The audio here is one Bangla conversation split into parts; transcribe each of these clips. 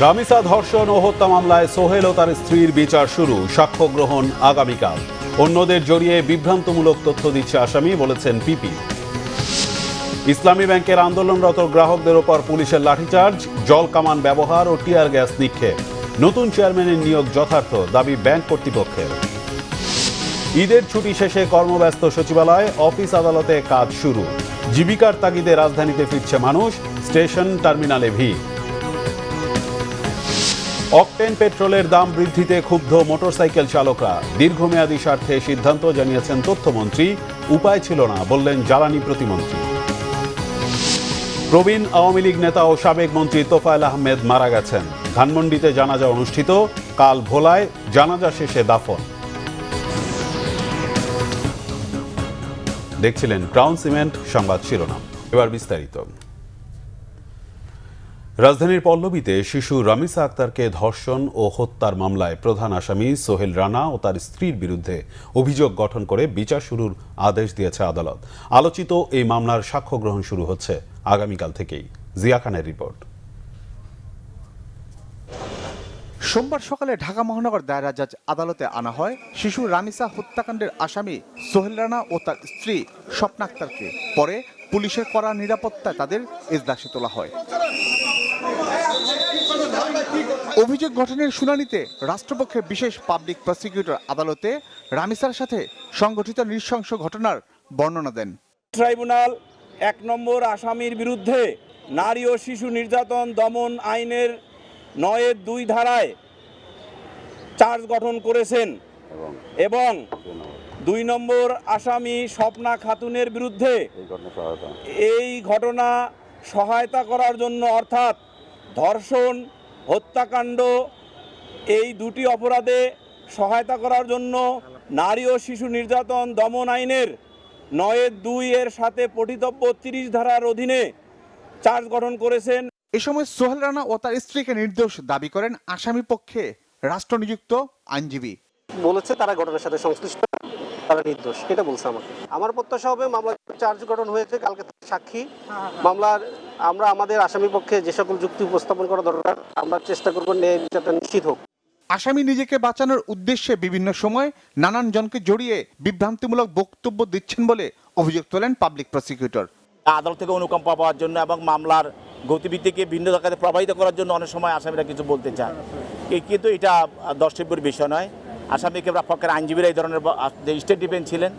রামিসা ধর্ষণ ও হত্যা মামলায় সোহেল ও তার স্ত্রীর বিচার শুরু, সাক্ষ্য গ্রহণ আগামীকাল। অন্যদের জড়িয়ে বিভ্রান্তমূলক তথ্য দিচ্ছে আসামি, বলেছেন পিপি। ইসলামী ব্যাংকের আন্দোলনরত গ্রাহকদের ওপর পুলিশের লাঠিচার্জ, জল কামান ব্যবহার ও টিয়ার গ্যাস নিক্ষেপ। নতুন চেয়ারম্যানের নিয়োগ যথার্থ, দাবি ব্যাংক কর্তৃপক্ষের। ঈদের ছুটি শেষে কর্মব্যস্ত সচিবালয়, অফিস আদালতে কাজ শুরু। জীবিকার তাগিদে রাজধানীতে ফিরছে মানুষ, স্টেশন টার্মিনালে ভিড়। অকটেন পেট্রোলের দাম বৃদ্ধিতে ক্ষুব্ধ মোটরসাইকেল চালকরা, দীর্ঘমেয়াদী স্বার্থে সিদ্ধান্ত, জানিয়েছেন তথ্যমন্ত্রী। উপায় ছিল না, বললেন জ্বালানি প্রতিমন্ত্রী। প্রবীণ আওয়ামী লীগ নেতা ও সাবেক মন্ত্রী তোফায়েল আহমেদ মারা গেছেন। ধানমন্ডিতে জানাজা অনুষ্ঠিত, কাল ভোলায় জানাজা শেষে দাফন। দেখছিলেন ক্রাউন সিমেন্ট সংবাদ শিরোনাম, এবার বিস্তারিত। রাজধানীর পল্লবীতে শিশু রামিসা আক্তারকে ধর্ষণ ও হত্যার মামলায় প্রধান আসামি সোহেল রানা ও তার স্ত্রীর বিরুদ্ধে অভিযোগ গঠন করে বিচার শুরুর আদেশ দিয়েছে আদালত। আলোচিত এই মামলার সাক্ষ্য গ্রহণ শুরু হচ্ছে আগামীকাল থেকেই। জিয়া খানের রিপোর্ট। সোমবার সকালে ঢাকা মহানগর দায়রা জজ আদালতে আনা হয় শিশু রামিসা হত্যাকাণ্ডের আসামি সোহেল রানা ও তার স্ত্রী স্বপ্না আক্তারকে। পরে পুলিশের কড়া নিরাপত্তায় তাদের এজলাসে তোলা হয়। অভিযোগ গঠনের শুনানিতে রাষ্ট্রপক্ষের বিশেষ পাবলিক প্রসিকিউটর আদালতে রামিসার সাথে সংগঠিত নৃশংস ঘটনার বর্ণনা দেন। ট্রাইব্যুনাল ১ নম্বর আসামির বিরুদ্ধে নারী ও শিশু নির্যাতন দমন আইনের ৯-২ ধারায় চার্জ গঠন করেছেন এবং ২ নম্বর আসামি স্বপ্না খাতুনের বিরুদ্ধে এই ঘটনা সহায়তা করার জন্য, অর্থাৎ ধর্ষণ হত্যাকাণ্ড, এই দুটি অপরাধে সহায়তা করার জন্য নারী ও শিশু নির্যাতন দমন আইনের ৯-২ এর সাথে পঠিতব্য ৩০ ধারার অধীনে চার্জ গঠন করেছেন। এ সময় সোহেল রানা ও তার স্ত্রীকে নির্দোষ দাবি করেন আসামি পক্ষে রাষ্ট্রনিযুক্ত আইনজীবী। বলেছে তারা ঘটনার সাথে সংশ্লিষ্ট, তারা নির্দোষ, এটা বলছে আমাকে। আমার প্রত্যাশা হবে মামলা চার্জ গঠন হয়েছে, কালকে সাক্ষী মামলার আমরা আমাদের আসামি পক্ষে যে সকল যুক্তি উপস্থাপন করা দরকার আমরা চেষ্টা করব ন্যায় বিচারটা নিশ্চিত হোক। আসামি নিজেকে বাঁচানোর উদ্দেশ্যে বিভিন্ন সময় নানান জনকে জড়িয়ে বিভ্রান্তিমূলক বক্তব্য দিচ্ছেন বলে অভিযোগ তোলেন পাবলিক প্রসিকিউটর। আদালত থেকে অনুকম্পা পাওয়ার জন্য এবং মামলার গতিবিধিকে ভিন্ন জায়গাতে প্রভাবিত করার জন্য অনেক সময় আসামিরা কিছু বলতে চায়, কিন্তু এটা দর্শব্যের বিষয় নয়। আসামিকে পক্ষের আইনজীবীরা এই ধরনের, যে স্টেট ডিফেন্স ছিলেন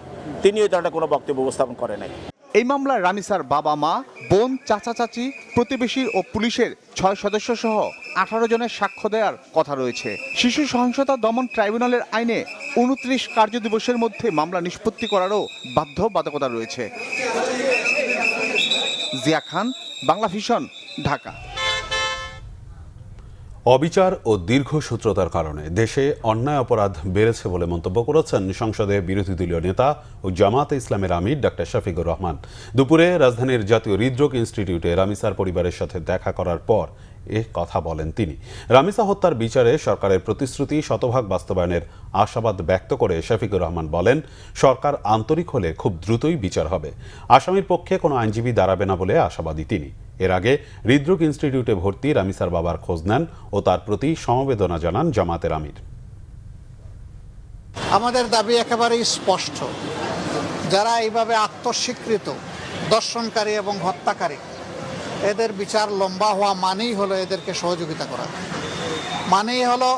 তিনি এই ধরনের কোনো বক্তব্য উপস্থাপন করে নাই। এই মামলায় রামিসার বাবা মা, বোন, চাচা চাচি, প্রতিবেশী ও পুলিশের ৬ সদস্য সহ ১৮ জনের সাক্ষ্য দেওয়ার কথা রয়েছে। শিশু সহিংসতা দমন ট্রাইব্যুনালের আইনে ২৯ কার্যদিবসের মধ্যে মামলা নিষ্পত্তি করারও বাধ্যবাধকতা রয়েছে। জিয়া খান, বাংলা ভিশন, ঢাকা। অবিচার ও দীর্ঘসূত্রতার কারণে দেশে অন্যায় অপরাধ বেড়েছে বলে মন্তব্য করেছেন সংসদে বিরোধী দলীয় নেতা ও জামায়াতে ইসলামের আমির ডাক্তার শফিকুর রহমান। দুপুরে রাজধানীর জাতীয় হৃদরোগ ইনস্টিটিউটে রামিসার পরিবারের সাথে দেখা করার পর এ কথা বলেন তিনি। রামিসা হত্যার বিচারে সরকারের প্রতিশ্রুতি শতভাগ বাস্তবায়নের আশাবাদ ব্যক্ত করে শফিকুর রহমান বলেন, সরকার আন্তরিক হলে খুব দ্রুতই বিচার হবে। আসামির পক্ষে কোনো আইনজীবী দাঁড়াবে না বলে আশাবাদী তিনি। এর আগে হৃদরোগ ইনস্টিটিউটে ভর্তি রামিসার বাবার খোঁজ নেন ও তার প্রতি সমবেদনা জানান জামাতের আমির। আমাদের দাবি একেবারেই স্পষ্ট, যারা এইভাবে আত্মস্বীকৃত দর্শনকারী এবং হত্যাকারী, এদের বিচার লম্বা হওয়া মানেই হলো এদেরকে সহযোগিতা করা, মানেই হলো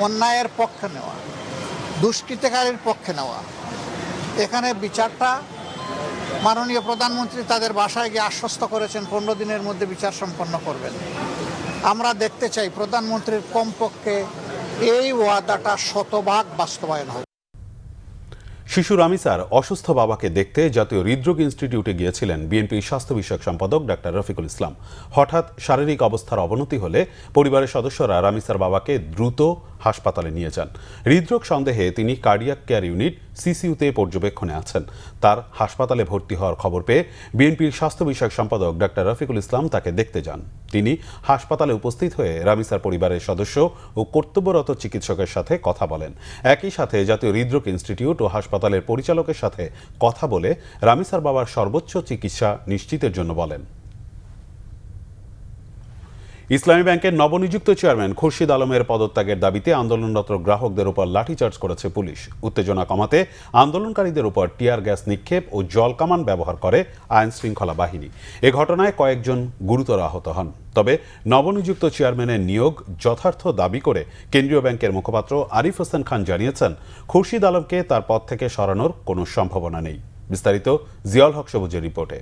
অন্যায়ের পক্ষে নেওয়া, দুষ্কৃতিকারীর পক্ষে নেওয়া। এখানে বিচারটা মাননীয় প্রধানমন্ত্রী তাদের বাসায় গিয়ে আশ্বস্ত করেছেন ১৫ দিনের মধ্যে বিচার সম্পন্ন করবেন। আমরা দেখতে চাই প্রধানমন্ত্রীর কমপক্ষে এই ওয়াদাটা শতভাগ বাস্তবায়ন হবে। শিশু রামিসার অসুস্থ বাবাকে দেখতে জাতীয় হৃদরোগ ইনস্টিটিউটে গিয়েছিলেন বিএনপির স্বাস্থ্য বিষয়ক সম্পাদক ডাক্তার রফিকুল ইসলাম। হঠাৎ শারীরিক অবস্থার অবনতি হলে পরিবারের সদস্যরা রামিসার বাবাকে দ্রুত হাসপাতালে নিয়ে যান। হৃদরোগ সন্দেহে তিনি কার্ডিয়াক কেয়ার ইউনিট সিসিইউতে পর্যবেক্ষণে আছেন। তার হাসপাতালে ভর্তি হওয়ার খবর পেয়ে বিএনপির স্বাস্থ্য বিষয়ক সম্পাদক ডাক্তার রফিকুল ইসলাম তাকে দেখতে যান। তিনি হাসপাতালে উপস্থিত হয়ে রামিসার পরিবারের সদস্য ও কর্তব্যরত চিকিৎসকের সাথে কথা বলেন। একই সাথে জাতীয় হৃদরোগ ইনস্টিটিউট ও হাসপাতালের পরিচালকের সাথে কথা বলে রামিসার বাবার সর্বোচ্চ চিকিৎসা নিশ্চিতের জন্য বলেন। ইসলামী ব্যাংকের নবনিযুক্ত চেয়ারম্যান খুরশিদ আলমের পদত্যাগের দাবিতে আন্দোলনরত গ্রাহকদের উপর লাঠিচার্জ করেছে পুলিশ। উত্তেজনা কমাতে আন্দোলনকারীদের উপর টিয়ার গ্যাস নিক্ষেপ ও জলকামান ব্যবহার করে আইন শৃঙ্খলা বাহিনী। এ ঘটনায় কয়েকজন গুরুতর আহত হন। তবে নবনিযুক্ত চেয়ারম্যানের নিয়োগ যথার্থ দাবি করে কেন্দ্রীয় ব্যাংকের মুখপাত্র আরিফ হোসেন খান জানিয়েছেন, খুরশিদ আলমকে তার পদ থেকে সরানোর কোনো সম্ভাবনা নেই। বিস্তারিত জিয়াউল হক সবুজের রিপোর্টে।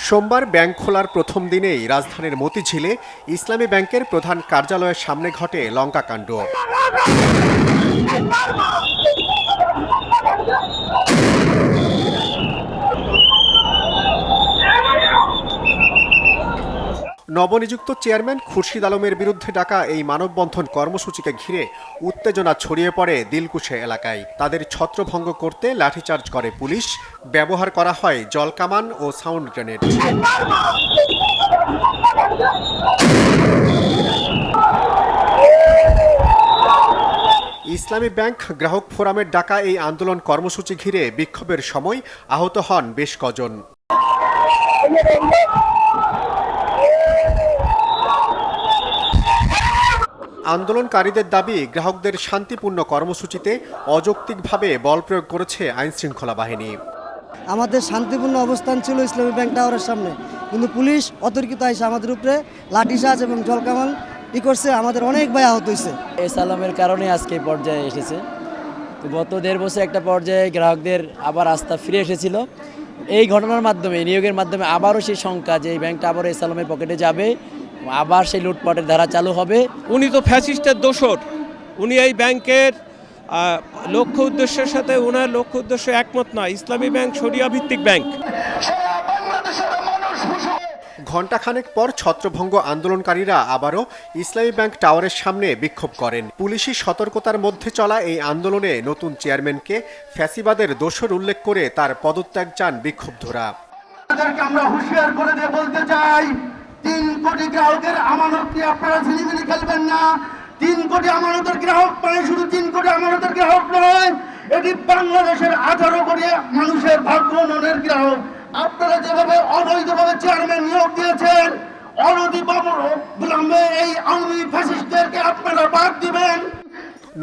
সোমবার ব্যাংক খোলার প্রথম দিনেই রাজধানীর মতিঝিলে ইসলামী ব্যাংকের প্রধান কার্যালয়ের সামনে ঘটে লঙ্কাকাণ্ড। নবনিযুক্ত চেয়ারম্যান খুরশিদ আলমের বিরুদ্ধে ডাকা এই মানববন্ধন কর্মসূচিকে ঘিরে উত্তেজনা ছড়িয়ে পড়ে দিলকুশে এলাকায়। তাদের ছত্রভঙ্গ করতে লাঠিচার্জ করে পুলিশ, ব্যবহার করা হয় জলকামান ও সাউন্ড গ্রেনেড। ইসলামী ব্যাংক গ্রাহক ফোরামের ডাকা এই আন্দোলন কর্মসূচি ঘিরে বিক্ষোভের সময় আহত হন বেশ কজন। আন্দোলনকারীদের দাবি, গ্রাহকদের শান্তিপূর্ণ কর্মসূচিতে অযৌক্তিকভাবে বল প্রয়োগ করেছে আইনশৃঙ্খলা বাহিনী। আমাদের শান্তিপূর্ণ অবস্থান ছিল ইসলামী ব্যাংক টাওয়ারের সামনে, কিন্তু পুলিশ অতর্কিত এসে আমাদের উপরে লাঠিচার্জ এবং জলকামান করছে। আমাদের অনেক ভাই আহত হয়েছে। এই সালামের কারণে আজকে এই পর্যায়ে এসেছে। তো গত 1.5 বছর একটা পর্যায়ে গ্রাহকদের আবার আস্থা ফিরে এসেছিল। এই ঘটনার মাধ্যমে, নিয়োগের মাধ্যমে আবারও সেই শঙ্কা যে এই ব্যাংকটা আবার এই সালামের পকেটে যাবে, আবার সেই লুটপাটের ধারা চালু হবে। উনি তো ফ্যাসিস্টের দোসর। উনি এই ব্যাংকের লক্ষ্য উদ্দেশ্যের সাথে ওনার লক্ষ্য উদ্দেশ্য একমত নয়। ইসলামী ব্যাংক শরিয়া ভিত্তিক ব্যাংক। ঘণ্টাখানেক পর ছত্রভঙ্গ আন্দোলনকারীরা আবারও ইসলামী ব্যাংক টাওয়ারের সামনে বিক্ষোভ করেন। পুলিশি সতর্কতার মধ্যে চলা এই আন্দোলনে নতুন চেয়ারম্যানকে ফ্যাসিবাদের দোসর উল্লেখ করে তার পদত্যাগ চান বিক্ষুব্ধরা। আমরা হুঁশিয়ার করে দিয়ে বলতে চাই, 3 কোটি গ্রাহকের আমানত নিয়ে আপনারা ঝিলিমিলি খেলবেন না। 3 কোটি আমানতের গ্রাহক মানে শুধু 3 কোটি আমানতের গ্রাহক নয়, এটি বাংলাদেশের 18 কোটি মানুষের ভাগ্য উন্নয়নের গ্রাহক। আপনারা যেভাবে অবৈধভাবে চেয়ারম্যান নিয়োগ দিয়েছেন, অনতিবিলম্বে এই আওয়ামী ফ্যাসিস্টদেরকে আপনারা বাদ দিবেন।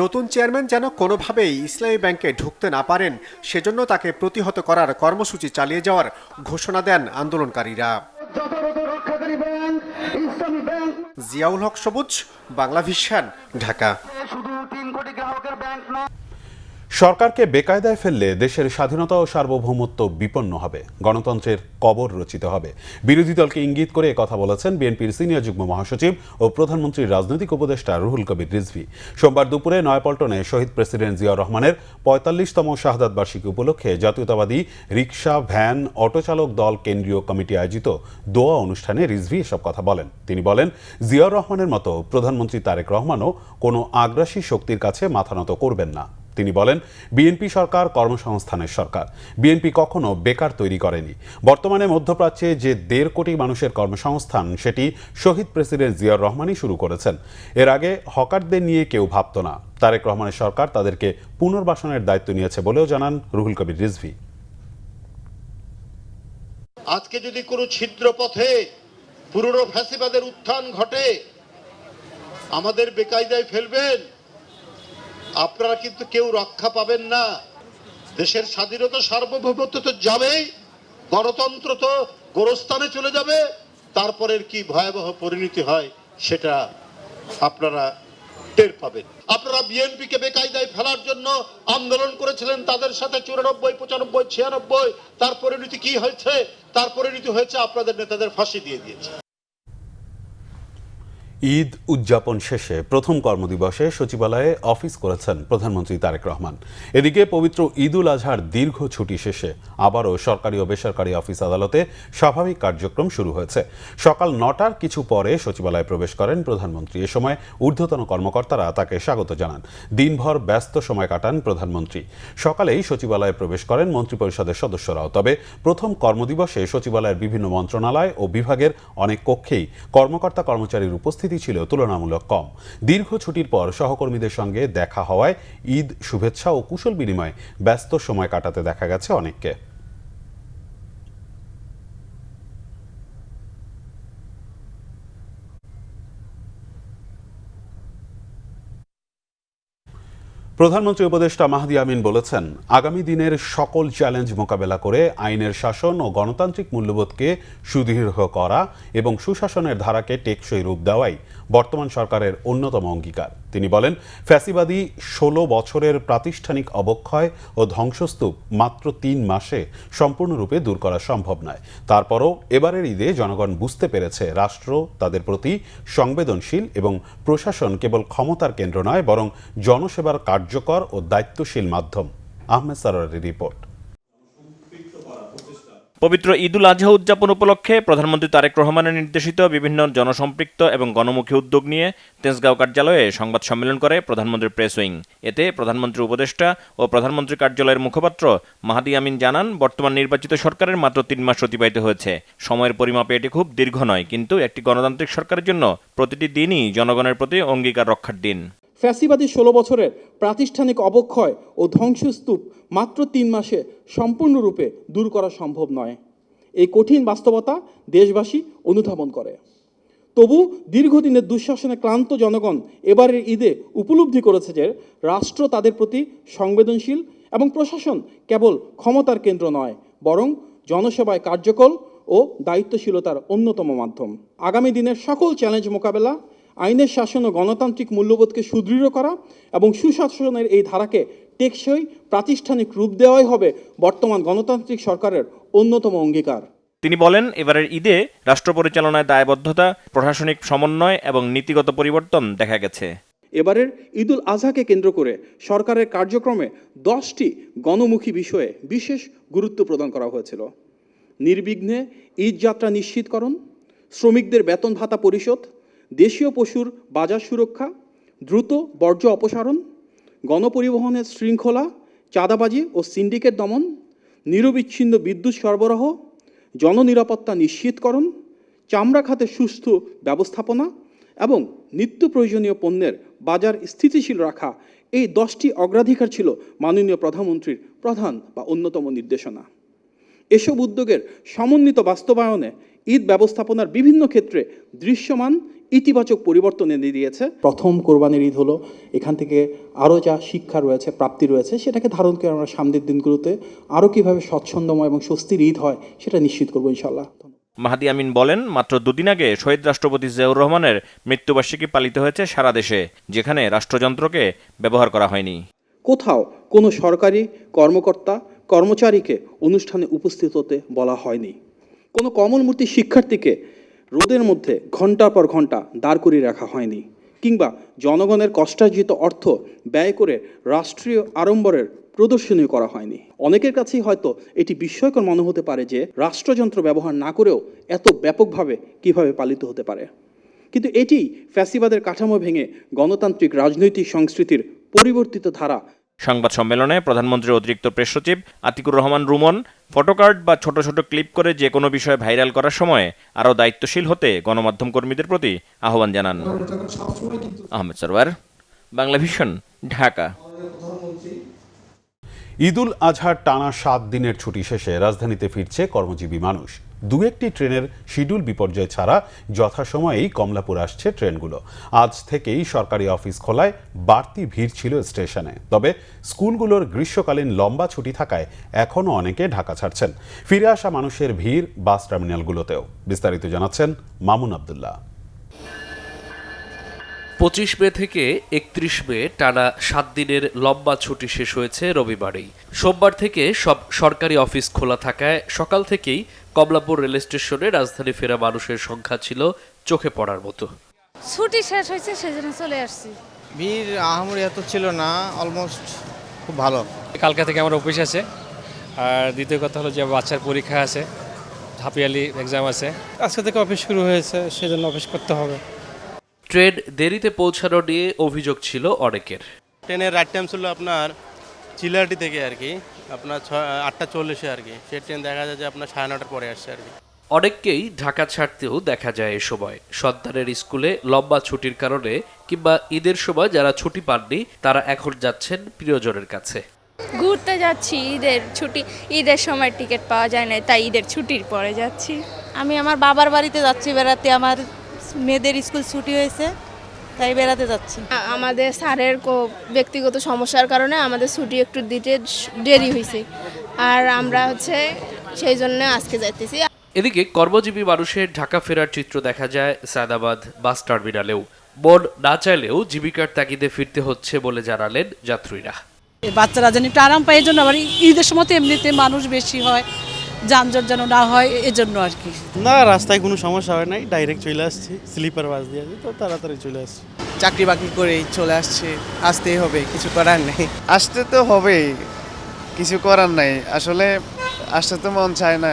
নতুন চেয়ারম্যান যেন কোনোভাবেই ইসলামী ব্যাংকে ঢুকতে না পারেন, সেজন্য তাকে প্রতিহত করার কর্মসূচি চালিয়ে যাওয়ার ঘোষণা দেন আন্দোলনকারীরা। জিয়াউল হক সবুজ, বাংলা ভিশন, ঢাকা। সরকারকে বেকায়দায় ফেললে দেশের স্বাধীনতা ও সার্বভৌমত্ব বিপন্ন হবে, গণতন্ত্রের কবর রচিত হবে। বিরোধী দলকে ইঙ্গিত করে কথা বলেছেন বিএনপির সিনিয়র যুগ্ম মহাসচিব ও প্রধানমন্ত্রীর রাজনৈতিক উপদেষ্টা রুহুল কবির রিজভী। সোমবার দুপুরে নয়াপল্টনে শহীদ প্রেসিডেন্ট জিয়াউর রহমানের 45তম শাহাদাত বার্ষিকী উপলক্ষে জাতীয়তাবাদী রিকশা, ভ্যান, অটোচালক দল কেন্দ্রীয় কমিটি আয়োজিত দোয়া অনুষ্ঠানে রিজভী এসব কথা বলেন। তিনি বলেন, জিয়াউর রহমানের মতো প্রধানমন্ত্রী তারেক রহমানও কোনো আগ্রাসী শক্তির কাছে মাথা নত করবেন না। তিনি বলেন, বিএনপি সরকার কর্মসংস্থানের সরকার। বিএনপি কখনো বেকার তৈরি করেনি। বর্তমানে মধ্যপ্রাচ্যে যে 1.5 কোটি মানুষের কর্মসংস্থান, সেটি শহীদ প্রেসিডেন্ট জিয়াউর রহমানই শুরু করেছেন। এর আগে হকারদের নিয়ে কেউ ভাবত না। তারেক রহমানের সরকার তাদেরকে পুনর্বাসনের দায়িত্ব নিয়েছে বলেও জানান রুহুল কবির রিজভী। আজকে যদি কোনো ছিদ্র পথে পুরনো ফ্যাসিবাদের উত্থান ঘটে, আমাদের বেকায়দায় ফেলবেন, আপনারা কিন্তু কেউ রক্ষা পাবেন না। দেশের স্বাধীনতা সার্বভৌমত্ব তো যাবেই, গণতন্ত্র তো গোরস্থানে চলে যাবে। তারপরের কি ভয়াবহ পরিণতি হয় সেটা আপনারা টের পাবেন। আপনারা বিএনপিকে বেকায়দায় ফেলার জন্য আন্দোলন করেছিলেন, তাদের সাথে 94, 95, 96। তার পরিণতি কি হয়েছে? তার পরিণতি হয়েছে আপনাদের নেতাদের ফাঁসি দিয়ে দিয়েছে। ঈদ উদযাপন শেষে প্রথম কর্মদিবসে সচিবালয়ে অফিস করেছেন প্রধানমন্ত্রী তারেক রহমান। এদিকে পবিত্র ঈদ উল আজহার দীর্ঘ ছুটি শেষে আবারও সরকারি ও বেসরকারি অফিস আদালতে স্বাভাবিক কার্যক্রম শুরু হয়েছে। সকাল 9টার কিছু পরে সচিবালয়ে প্রবেশ করেন প্রধানমন্ত্রী। এ সময় ঊর্ধ্বতন কর্মকর্তারা তাকে স্বাগত জানান। দিনভর ব্যস্ত সময় কাটান প্রধানমন্ত্রী। সকালেই সচিবালয়ে প্রবেশ করেন মন্ত্রিপরিষদের সদস্যরাও। তবে প্রথম কর্মদিবসে সচিবালয়ের বিভিন্ন মন্ত্রণালয় ও বিভাগের অনেক কক্ষেই কর্মকর্তা কর্মচারীর উপস্থিতি ছিল তুলনামূলক কম। দীর্ঘ ছুটির পর সহকর্মীদের সঙ্গে দেখা হওয়ায় ঈদ শুভেচ্ছা ও কুশল বিনিময়ে ব্যস্ত সময় কাটাতে দেখা গেছে অনেককে। প্রধানমন্ত্রী উপদেষ্টা মাহদি আমিন বলেছেন, আগামী দিনের সকল চ্যালেঞ্জ মোকাবেলা করে আইনের শাসন ও গণতান্ত্রিক মূল্যবোধকে সুদৃঢ় করা এবং সুশাসনের ধারাকে টেকসই রূপ দেওয়াই বর্তমান সরকারের অন্যতম অঙ্গীকার। তিনি বলেন, ফ্যাসিবাদী ১৬ বছরের প্রাতিষ্ঠানিক অবক্ষয় ও ধ্বংসস্তূপ মাত্র ৩ মাসে সম্পূর্ণরূপে দূর করা সম্ভব নয়। তারপরও এবারের ঈদে জনগণ বুঝতে পেরেছে রাষ্ট্র তাদের প্রতি সংবেদনশীল এবং প্রশাসন কেবল ক্ষমতার কেন্দ্র নয়, বরং জনসেবার কার্যকর ও দায়িত্বশীল মাধ্যম। আহমেদ সারোয়ারের রিপোর্ট। পবিত্র ঈদুল আজহা উদযাপন উপলক্ষে প্রধানমন্ত্রী তারেক রহমানের নির্দেশিত বিভিন্ন জনসম্পৃক্ত এবং গণমুখী উদ্যোগ নিয়ে তেজগাঁও কার্যালয়ে সংবাদ সম্মেলন করে প্রধানমন্ত্রীর প্রেস উইং। এতে প্রধানমন্ত্রীর উপদেষ্টা ও প্রধানমন্ত্রী কার্যালয়ের মুখপাত্র মাহদি আমিন জানান, বর্তমান নির্বাচিত সরকারের মাত্র ৩ মাস অতিবাহিত হয়েছে। সময়ের পরিমাপে এটি খুব দীর্ঘ নয়, কিন্তু একটি গণতান্ত্রিক সরকারের জন্য প্রতিটি দিনই জনগণের প্রতি অঙ্গীকার রক্ষার দিন। ফ্যাসিবাদী ১৬ বছরের প্রাতিষ্ঠানিক অবক্ষয় ও ধ্বংসস্তূপ মাত্র ৩ মাসে সম্পূর্ণরূপে দূর করা সম্ভব নয়। এই কঠিন বাস্তবতা দেশবাসী অনুধাবন করে। তবু দীর্ঘদিনের দুঃশাসনে ক্লান্ত জনগণ এবারের ঈদে উপলব্ধি করেছে যে রাষ্ট্র তাদের প্রতি সংবেদনশীল এবং প্রশাসন কেবল ক্ষমতার কেন্দ্র নয়, বরং জনসেবায় কার্যকর ও দায়িত্বশীলতার অন্যতম মাধ্যম। আগামী দিনের সকল চ্যালেঞ্জ মোকাবেলা, আইনের শাসন ও গণতান্ত্রিক মূল্যবোধকে সুদৃঢ় করা এবং সুশাসনের এই ধারাকে টেকসই প্রাতিষ্ঠানিক রূপ দেওয়াই হবে বর্তমান গণতান্ত্রিক সরকারের অন্যতম অঙ্গীকার। তিনি বলেন, এবারের ঈদে রাষ্ট্র পরিচালনায় দায়বদ্ধতা, প্রশাসনিক সমন্বয় এবং নীতিগত পরিবর্তন দেখা গেছে। এবারের ঈদুল আজহাকে কেন্দ্র করে সরকারের কার্যক্রমে 10টি গণমুখী বিষয়ে বিশেষ গুরুত্ব প্রদান করা হয়েছিল। নির্বিঘ্নে ঈদ যাত্রা নিশ্চিতকরণ, শ্রমিকদের বেতন ভাতা পরিশোধ, দেশীয় পশুর বাজার সুরক্ষা, দ্রুত বর্জ্য অপসারণ, গণপরিবহনের শৃঙ্খলা, চাঁদাবাজি ও সিন্ডিকেট দমন, নিরবিচ্ছিন্ন বিদ্যুৎ সরবরাহ, জননিরাপত্তা নিশ্চিতকরণ, চামড়া খাতে সুস্থ ব্যবস্থাপনা এবং নিত্য প্রয়োজনীয় পণ্যের বাজার স্থিতিশীল রাখা, এই 10টি অগ্রাধিকার ছিল মাননীয় প্রধানমন্ত্রীর প্রধান বা অন্যতম নির্দেশনা। এসব উদ্যোগের সমন্বিত বাস্তবায়নে ঈদ ব্যবস্থাপনার বিভিন্ন ক্ষেত্রে দৃশ্যমান ইতিবাচক পরিবর্তন এনে দিয়েছে। প্রথম কোরবানির ঈদ হলো, এখান থেকে আরও যা শিক্ষা রয়েছে, প্রাপ্তি রয়েছে, সেটাকে ধারণ করে আমরা সামনের দিনগুলোতে আরও কীভাবে স্বচ্ছন্দময় এবং স্বস্তির ঈদ হয় সেটা নিশ্চিত করবো ইনশাআল্লাহ। মাহদি আমিন বলেন, মাত্র 2 দিন আগে শহীদ রাষ্ট্রপতি জিয়াউর রহমানের মৃত্যুবার্ষিকী পালিত হয়েছে সারা দেশে, যেখানে রাষ্ট্রযন্ত্রকে ব্যবহার করা হয়নি। কোথাও কোনো সরকারি কর্মকর্তা কর্মচারীকে অনুষ্ঠানে উপস্থিত হতে বলা হয়নি। কোনো কমলমূর্তি শিক্ষার্থীকে রোদের মধ্যে ঘন্টার পর ঘন্টা দাঁড় করিয়ে রাখা হয়নি, কিংবা জনগণের কষ্টার্জিত অর্থ ব্যয় করে রাষ্ট্রীয় আড়ম্বরের প্রদর্শনী করা হয়নি। অনেকের কাছেই হয়তো এটি বিস্ময়কর মনে হতে পারে যে রাষ্ট্রযন্ত্র ব্যবহার না করেও এত ব্যাপকভাবে কিভাবে পালিত হতে পারে, কিন্তু এটি ফ্যাসিবাদের কাঠামো ভেঙে গণতান্ত্রিক রাজনৈতিক সংস্কৃতির পরিবর্তিত ধারা। সংবাদ সম্মেলনে প্রধানমন্ত্রীর অতিরিক্ত প্রেস সচিব আতিকুর রহমান রুমন ফটোকার্ড বা ছোট ছোট ক্লিপ করে যে কোনো বিষয় ভাইরাল করার সময় আরও দায়িত্বশীল হতে গণমাধ্যম কর্মীদের প্রতি আহ্বান জানান। আহমেদ সারোয়ার, বাংলা ভিশন, ঢাকা। ঈদুল আজহার টানা 7 দিনের ছুটি শেষে রাজধানীতে ফিরছে কর্মজীবী মানুষ। 2-1টি ট্রেনের শিডিউল বিপর্যয় ছাড়া যথাসময়েই কমলাপুর আসছে ট্রেনগুলো। আজ থেকেই সরকারি অফিস খোলায় বাড়তি ভিড় ছিল স্টেশনে। তবে স্কুলগুলোর গ্রীষ্মকালীন লম্বা ছুটি থাকায় এখনও অনেকে ঢাকা ছাড়ছেন। ফিরে আসা মানুষের ভিড় বাস টার্মিনালগুলোতেও। বিস্তারিত জানাচ্ছেন মামুন আবদুল্লাহ। 25 মে থেকে 31 মে টানা 7 দিনের লম্বা ছুটি শেষ হয়েছে রবিবারেই। সোমবার থেকে সব সরকারি অফিস খোলা থাকায় সকাল থেকেই কমলাপুর রেল স্টেশনে রাজধানী ফেরা মানুষের সংখ্যা ছিল চোখে পড়ার মতো। ছুটি শেষ হয়েছে সেজন্য চলে আসছি। ভিড় আহামরি এত ছিল না, অলমোস্ট খুব ভালো। কালকা থেকে আমার অফিস আছে, আর দ্বিতীয় কথা হলো যে বাচ্চার পরীক্ষা আছে, হাফ ইয়ারলি এক্সাম আছে। আজকে থেকে অফিস শুরু হয়েছে, সেজন্য অফিস করতে হবে। ট্রেন দেরিতে পৌঁছানো নিয়ে অভিযোগ ছিল অনেকের। ট্রেনের রাইট টাইম ছিল আপনার চিলাহাটি থেকে আর কি, আপনার 8:40 আর কি। সেই ট্রেন দেখা যায় যে আপনার 9:30 পরে আসছে আর কি। অনেককেই ঢাকা ছাড়তেও দেখা যায় এ সময়। সন্তানের স্কুলে লম্বা ছুটির কারণে কিংবা ঈদের সময় যারা ছুটি পাননি তারা এখন যাচ্ছেন প্রিয়জনের কাছে। ঘুরতে যাচ্ছি, ঈদের সময় টিকিট পাওয়া যায় না, তাই ঈদের ছুটির পরে যাচ্ছি। আমি আমার বাবার বাড়িতে যাচ্ছি বেড়াতে, আমার মেয়েদের স্কুল ছুটি হয়েছে, তাই বেড়াতে যাচ্ছি। আমাদের স্যারের ব্যক্তিগত সমস্যার কারণে আমাদের ছুটি একটু দিতে দেরি হয়েছে, আর আমরা সেই জন্য আজকে যাইতেছি। এদিকে কর্মজীবী মানুষের ঢাকা ফেরার চিত্র দেখা যায় সায়দাবাদ বাস টার্মিনালেও। মন না চাইলেও জীবিকার তাগিদে ফিরতে হচ্ছে বলে জানালেন যাত্রীরা। বাচ্চারা যেন একটু আরাম পায়, এই জন্য আবার ঈদের সময় তো এমনিতে মানুষ বেশি হয়, যানজট যেন না হয় এজন্য আর কি। না, রাস্তায় কোনো সমস্যা হয় নাই, ডাইরেক্ট চলে আসছি, স্লিপার বাস দিয়ে তো তাড়াতাড়ি চলে আসছি। চাকরি বাকরি করেই চলে আসছে, আসতেই হবে, কিছু করার নেই। আসতে তো হবেই, কিছু করার নাই, আসলে আসতে তো মন চায় না।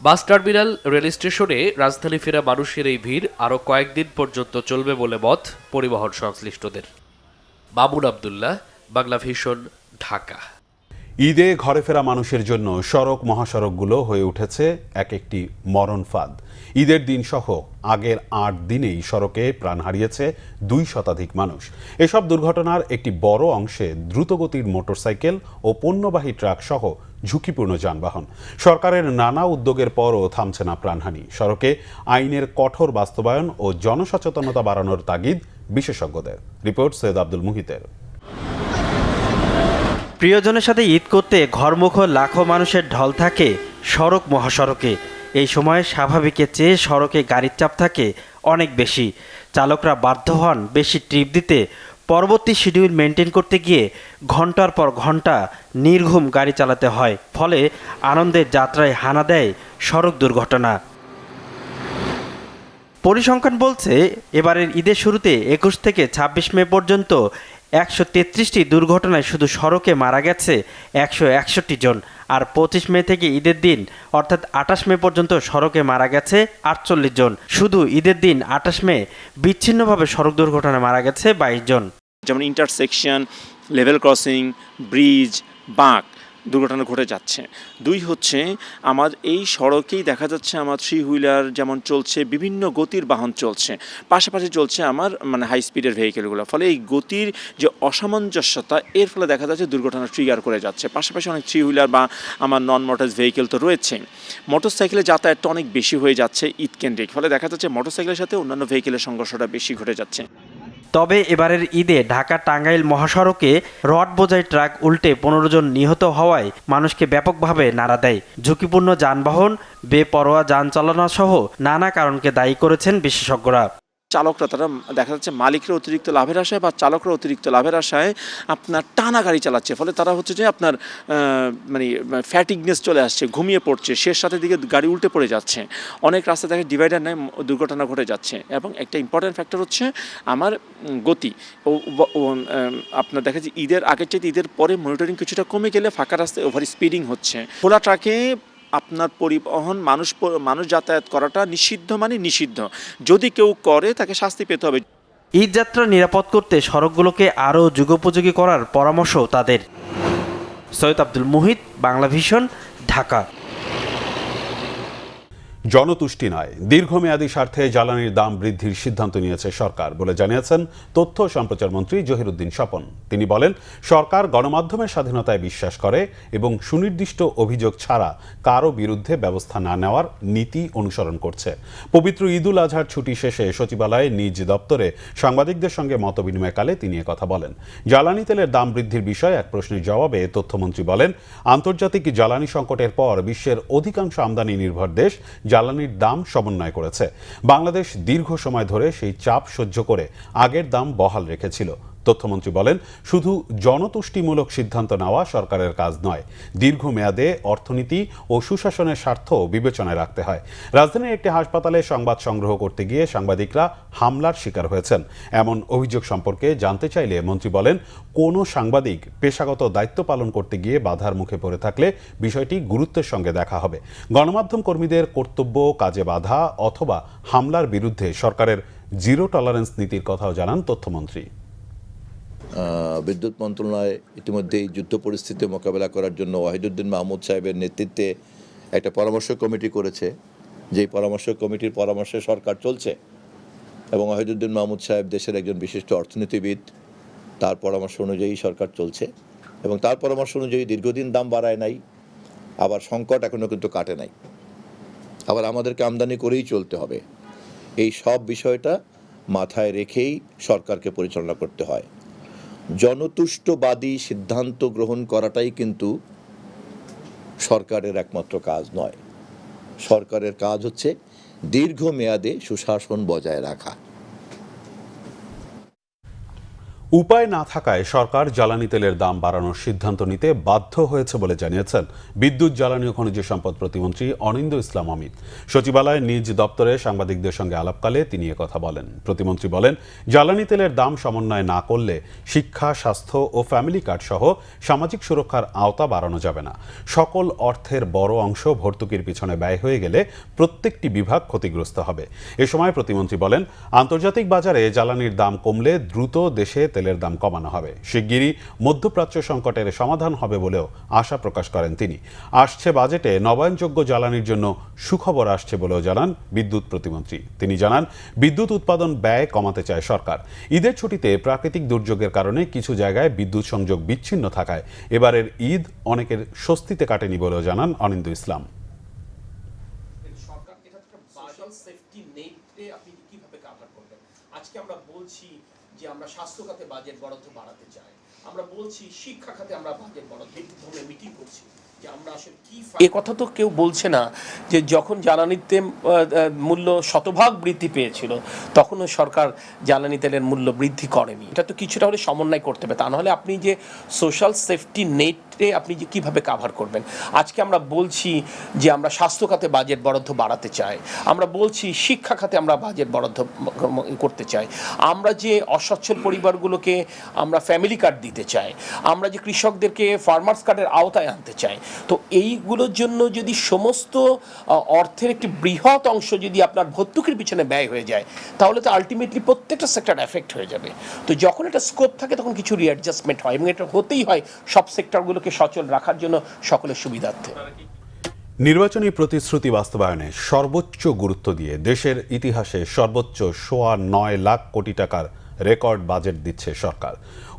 বাস টার্মিনাল রেল স্টেশনে রাজধানী ফেরা মানুষের এই ভিড় আরও কয়েকদিন পর্যন্ত চলবে বলে মত পরিবহন সংশ্লিষ্টদের। মামুন আবদুল্লাহ, বাংলা ভিশন, ঢাকা। ঈদে ঘরে ফেরা মানুষের জন্য সড়ক মহাসড়কগুলো হয়ে উঠেছে এক একটি মরণ ফাঁদ। ঈদের দিন সহ আগের ৮ দিনেই সড়কে প্রাণ হারিয়েছে ২ শতাধিক মানুষ। এসব দুর্ঘটনার একটি বড় অংশে দ্রুতগতির মোটরসাইকেল ও পণ্যবাহী ট্রাক সহ ঝুঁকিপূর্ণ যানবাহন। সরকারের নানা উদ্যোগের পরও থামছে না প্রাণহানি। সড়কে আইনের কঠোর বাস্তবায়ন ও জনসচেতনতা বাড়ানোর তাগিদ বিশেষজ্ঞদের। রিপোর্ট সৈয়দ আব্দুল মুহিতের। প্রিয়জনের সাথে ঈদ করতে ঘরমুখ লাখো মানুষের ঢল থাকে সড়ক মহাসড়কে। এই সময় স্বাভাবিকের চেয়ে সড়কে গাড়ির চাপ থাকে অনেক বেশি। চালকরা বাধ্য হন বেশি ট্রিপ দিতে। পরবর্তী শিডিউল মেনটেন করতে গিয়ে ঘন্টার পর ঘন্টা নির্ঘুম গাড়ি চালাতে হয়। ফলে আনন্দের যাত্রায় হানা দেয় সড়ক দুর্ঘটনা। পরিসংখ্যান বলছে এবারের ঈদের শুরুতে ২১ থেকে ২৬ মে পর্যন্ত ১৩৩টি দুর্ঘটনায় শুধু সড়কে মারা গেছে ১৬১ জন। আর ২৫ মে থেকে ঈদের দিন অর্থাৎ ২৮ মে পর্যন্ত সড়কে মারা গেছে ৪৮ জন। শুধু ঈদের দিন ২৮ মে বিচ্ছিন্নভাবে সড়ক দুর্ঘটনায় মারা গেছে ২২ জন। যেমন ইন্টারসেকশন, লেভেল ক্রসিং, ব্রিজ, বাঁক দুর্ঘটনা ঘটে যাচ্ছে। ২ হচ্ছে আমার এই সড়কেই দেখা যাচ্ছে আমার 3 হুইলার যেমন চলছে, বিভিন্ন গতির বাহন চলছে, পাশাপাশি চলছে আমার হাই স্পিডের ভেহিকেলগুলো। ফলে এই গতির যে অসামঞ্জস্যতা, এর ফলে দেখা যাচ্ছে দুর্ঘটনা ট্রিগার করে যাচ্ছে। পাশাপাশি অনেক 3 হুইলার বা আমার নন মোটরস ভেহিকেল তো রয়েছে। মোটরসাইকেলে যাতায়াতটা অনেক বেশি হয়ে যাচ্ছে ঈদ কেন্দ্রিক। ফলে দেখা যাচ্ছে মোটরসাইকেলের সাথে অন্যান্য ভেহিকেলের সংঘর্ষটা বেশি ঘটে যাচ্ছে। তবে এবারের ঈদে ঢাকা টাঙ্গাইল মহাসড়কে রড বোঝাই ট্রাক উল্টে ১৫ জন নিহত হওয়ায় মানুষকে ব্যাপকভাবে নাড়া দেয়। ঝুঁকিপূর্ণ যানবাহন, বেপরোয়া যান চালানো সহ নানা কারণকে দায়ী করেছেন বিশেষজ্ঞরা। চালকরা তারা দেখা যাচ্ছে মালিকরা অতিরিক্ত লাভের আশায় বা চালকরা অতিরিক্ত লাভের আশায় আপনার টানা গাড়ি চালাচ্ছে। ফলে তারা হচ্ছে যে আপনার ফ্যাটিগনেস চলে আসছে, ঘুমিয়ে পড়ছে, শেষ রাতের দিকে গাড়ি উল্টে পড়ে যাচ্ছে। অনেক রাস্তা দেখে ডিভাইডার নেয়, দুর্ঘটনা ঘটে যাচ্ছে। এবং একটা ইম্পর্টেন্ট ফ্যাক্টর হচ্ছে আমার গতি। আপনার দেখা যাচ্ছে ঈদের আগের চাইতে ঈদের পরে মনিটরিং কিছুটা কমে গেলে ফাঁকা রাস্তায় ওভার স্পিডিং হচ্ছে। খোলা ট্রাকে আপনার পরিবহন মানুষ যাতায়াত করাটা নিষিদ্ধ, নিষিদ্ধ। যদি কেউ করে তাকে শাস্তি পেতে হবে। ঈদ যাত্রা নিরাপদ করতে সড়কগুলোকে আরও যুগোপযোগী করার পরামর্শ তাদের। সৈয়দ আব্দুল মুহিত, বাংলা ভিশন, ঢাকা। জনতুষ্টি নয়, দীর্ঘমেয়াদী স্বার্থে জ্বালানির দাম বৃদ্ধির সিদ্ধান্ত নিয়েছে সরকার বলে জানিয়েছেন তথ্য সম্প্রচার মন্ত্রী জহিরুদ্দিন স্বপন। তিনি বলেন, সরকার গণমাধ্যমের স্বাধীনতায় বিশ্বাস করে এবং সুনির্দিষ্ট অভিযোগ ছাড়া কারো বিরুদ্ধে ব্যবস্থা না নেওয়ার নীতি অনুসরণ করছে। পবিত্র ঈদুল আজহার ছুটি শেষে সচিবালয়ে নিজ দপ্তরে সাংবাদিকদের সঙ্গে মতবিনিময়কালে তিনি কথা বলেন। জ্বালানি তেলের দাম বৃদ্ধির বিষয়ে এক প্রশ্নের জবাবে তথ্যমন্ত্রী বলেন, আন্তর্জাতিক জ্বালানি সংকটের পর বিশ্বের অধিকাংশ আমদানি নির্ভর দেশ জ্বালানির দাম সমন্বয় করেছে। বাংলাদেশ দীর্ঘ সময় ধরে সেই চাপ সহ্য করে আগের দাম বহাল রেখেছিল। তথ্যমন্ত্রী বলেন, শুধু জনতুষ্টিমূলক সিদ্ধান্ত নেওয়া সরকারের কাজ নয়, দীর্ঘমেয়াদে অর্থনীতি ও সুশাসনের স্বার্থ বিবেচনায় রাখতে হয়। রাজধানীর একটি হাসপাতালে সংবাদ সংগ্রহ করতে গিয়ে সাংবাদিকরা হামলার শিকার হয়েছেন। এমন অভিযোগ সম্পর্কে জানতে চাইলে মন্ত্রী বলেন, কোনো সাংবাদিক পেশাগত দায়িত্ব পালন করতে গিয়ে বাধার মুখে পড়ে থাকলে বিষয়টি গুরুত্বের সঙ্গে দেখা হবে। গণমাধ্যম কর্মীদের কর্তব্য কাজে বাধা অথবা হামলার বিরুদ্ধে সরকারের জিরো টলারেন্স নীতির কথাও জানান তথ্যমন্ত্রী। বিদ্যুৎ মন্ত্রণালয় ইতিমধ্যেই যুদ্ধ পরিস্থিতি মোকাবেলা করার জন্য ওয়াহিদুদ্দিন মাহমুদ সাহেবের নেতৃত্বে একটা পরামর্শ কমিটি করেছে। যেই পরামর্শ কমিটির পরামর্শে সরকার চলছে এবং ওয়াহিদুদ্দিন মাহমুদ সাহেব দেশের একজন বিশিষ্ট অর্থনীতিবিদ, তার পরামর্শ অনুযায়ী সরকার চলছে এবং তার পরামর্শ অনুযায়ী দীর্ঘদিন দাম বাড়ায় নাই, আবার সংকট এখনও কিন্তু কাটে নাই, আবার আমাদেরকে আমদানি করেই চলতে হবে। এই সব বিষয়টা মাথায় রেখেই সরকারকে পরিচালনা করতে হয়। জনতুষ্টবাদী সিদ্ধান্ত গ্রহণ করাটাই কিন্তু সরকারের একমাত্র কাজ নয়। সরকারের কাজ হচ্ছে দীর্ঘমেয়াদে সুশাসন বজায় রাখা। উপায় না থাকায় সরকার জ্বালানি তেলের দাম বাড়ানোর সিদ্ধান্ত নিতে বাধ্য হয়েছে বলে জানিয়েছেন বিদ্যুৎ, জ্বালানি ও খনিজ সম্পদ প্রতিমন্ত্রী অনিন্দ্য ইসলাম অমিত। সচিবালয়ে নিজ দপ্তরে সাংবাদিকদের সঙ্গে আলাপকালে তিনি একথা বলেন। প্রতিমন্ত্রী বলেন, জ্বালানি তেলের দাম সমন্বয় না করলে শিক্ষা, স্বাস্থ্য ও ফ্যামিলি কার্ড সহ সামাজিক সুরক্ষার আওতা বাড়ানো যাবে না। সকল অর্থের বড় অংশ ভর্তুকির পিছনে ব্যয় হয়ে গেলে প্রত্যেকটি বিভাগ ক্ষতিগ্রস্ত হবে। এ সময় প্রতিমন্ত্রী বলেন, আন্তর্জাতিক বাজারে জ্বালানির দাম কমলে দ্রুত দেশে তেলের দাম কমানো হবে। শিগগিরই মধ্যপ্রাচ্য সংকটের সমাধান হবে বলেও আশা প্রকাশ করেন তিনি। আসছে বাজেটে নবায়নযোগ্য জ্বালানির জন্য সুখবর আসছে বলেও জানান বিদ্যুৎ প্রতিমন্ত্রী। তিনি জানান, বিদ্যুৎ উৎপাদন ব্যয় কমাতে চায় সরকার। ঈদের ছুটিতে প্রাকৃতিক দুর্যোগের কারণে কিছু জায়গায় বিদ্যুৎ সংযোগ বিচ্ছিন্ন থাকায় এবারের ঈদ অনেকের স্বস্তিতে কাটেনি বলেও জানান অনিন্দ্য ইসলাম। আজকে আমরা বলছি যে আমরা স্বাস্থ্য খাতে বাজেট বরাদ্দ বাড়াতে চাই, আমরা বলছি শিক্ষা খাতে আমরা বাজেট বরাদ্দ মিটিং করছি যে আমরা আসলে কি। এ কথা তো কেউ বলছে না যে যখন জ্বালানিতে মূল্য শতভাগ বৃদ্ধি পেয়েছিল তখনও সরকার জ্বালানি তেলের মূল্য বৃদ্ধি করেনি। এটা তো কিছুটা হলে সমন্বয় করতে হবে, তা নাহলে আপনি যে সোশ্যাল সেফটি নেটে আপনি যে কীভাবে কাভার করবেন। আজকে আমরা বলছি যে আমরা স্বাস্থ্য খাতে বাজেট বরাদ্দ বাড়াতে চাই, আমরা বলছি শিক্ষা খাতে আমরা বাজেট বরাদ্দ করতে চাই, আমরা যে অসচ্ছল পরিবারগুলোকে আমরা ফ্যামিলি কার্ড দিতে চাই, আমরা যে কৃষকদেরকে ফার্মার্স কার্ডের আওতায় আনতে চাই। তো এইগুলোর জন্য যদি সমস্ত অর্থের একটি বৃহৎ অংশ যদি আপনার ভর্তুকির পিছনে ব্যয় হয়ে যায় তাহলে তো আলটিমেটলি প্রত্যেকটা সেক্টর এফেক্ট হয়ে যাবে। তো যখন এটা স্কোপ থাকে তখন কিছু রিঅ্যাডজাস্টমেন্ট হয় এবং এটা হতেই হয় সব সেক্টরগুলোকে সচল রাখার জন্য সকলের সুবিধার্থে। নির্বাচনী প্রতিশ্রুতি বাস্তবায়নে সর্বোচ্চ গুরুত্ব দিয়ে দেশের ইতিহাসে সর্বোচ্চ 9.25 লাখ কোটি টাকার রেকর্ড বাজেট দিচ্ছে সরকার।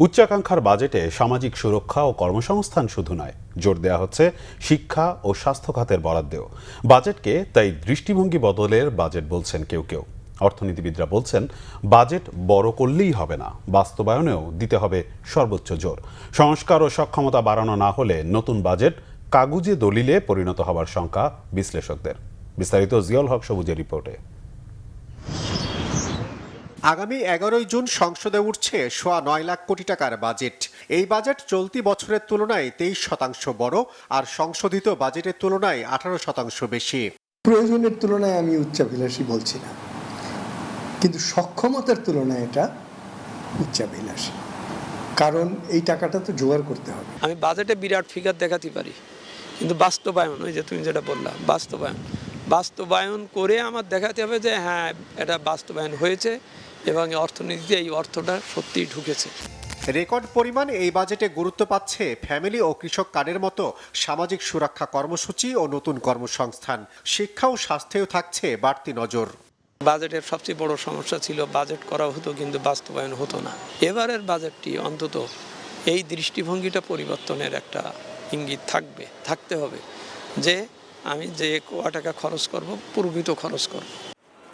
উচ্চাকাঙ্ক্ষার বাজেটে সামাজিক সুরক্ষা ও কর্মসংস্থান শুধু নয়, জোর দেওয়া হচ্ছে শিক্ষা ও স্বাস্থ্য খাতের বরাদ্দেও। বাজেটকে তাই দৃষ্টিভঙ্গি বদলের বাজেট বলছেন কেউ কেউ। অর্থনীতিবিদরা বলছেন, বাজেট বড় করলেই হবে না, বাস্তবায়নেও দিতে হবে সর্বোচ্চ জোর। সংস্কার ও সক্ষমতা বাড়ানো না হলে নতুন বাজেট কাগুজে দলিলে পরিণত হবার শঙ্কা বিশ্লেষকদের। বিস্তারিত জিয়াউল হক সবুজের রিপোর্টে। আগামী 11 জুন সংসদে উঠছে 9.25 লাখ কোটি টাকার বাজেট। এই বাজেট চলতি বছরের তুলনায় 23% বড় আর সংশোধিত বাজেটের তুলনায় 18% বেশি। প্রয়োজনের তুলনায় আমি উচ্চাভিলাষী বলছি না, কিন্তু সক্ষমতার তুলনায় এটা উচ্চাভিলাষী, কারণ এই টাকাটা তো জোগাড় করতে হবে। আমি বাজেটে বিরাট ফিগার দেখাতে পারি, কিন্তু বাস্তবায়ন, ওই যে তুমি যেটা বললা, বাস্তবায়ন করে আমার দেখাতে হবে যে হ্যাঁ এটা বাস্তবায়ন হয়েছে এবং অর্থনীতিতে এই অর্থটা সত্যিই ঢুকেছে। রেকর্ড পরিমাণ এই বাজেটে গুরুত্ব পাচ্ছে ফ্যামিলি ও কৃষক কার্ডের মতো সামাজিক সুরক্ষা কর্মসূচি ও নতুন কর্মসংস্থান। শিক্ষা ও স্বাস্থ্যেও থাকছে বাড়তি নজর। বাজেটের সবচেয়ে বড় সমস্যা ছিল বাজেট করা হতো কিন্তু বাস্তবায়ন হতো না। এবারের বাজেটটি অন্তত এই দৃষ্টিভঙ্গিটা পরিবর্তনের একটা ইঙ্গিত থাকতে হবে যে আমি যে কোয়া টাকা খরচ করব প্রকৃত খরচ করব।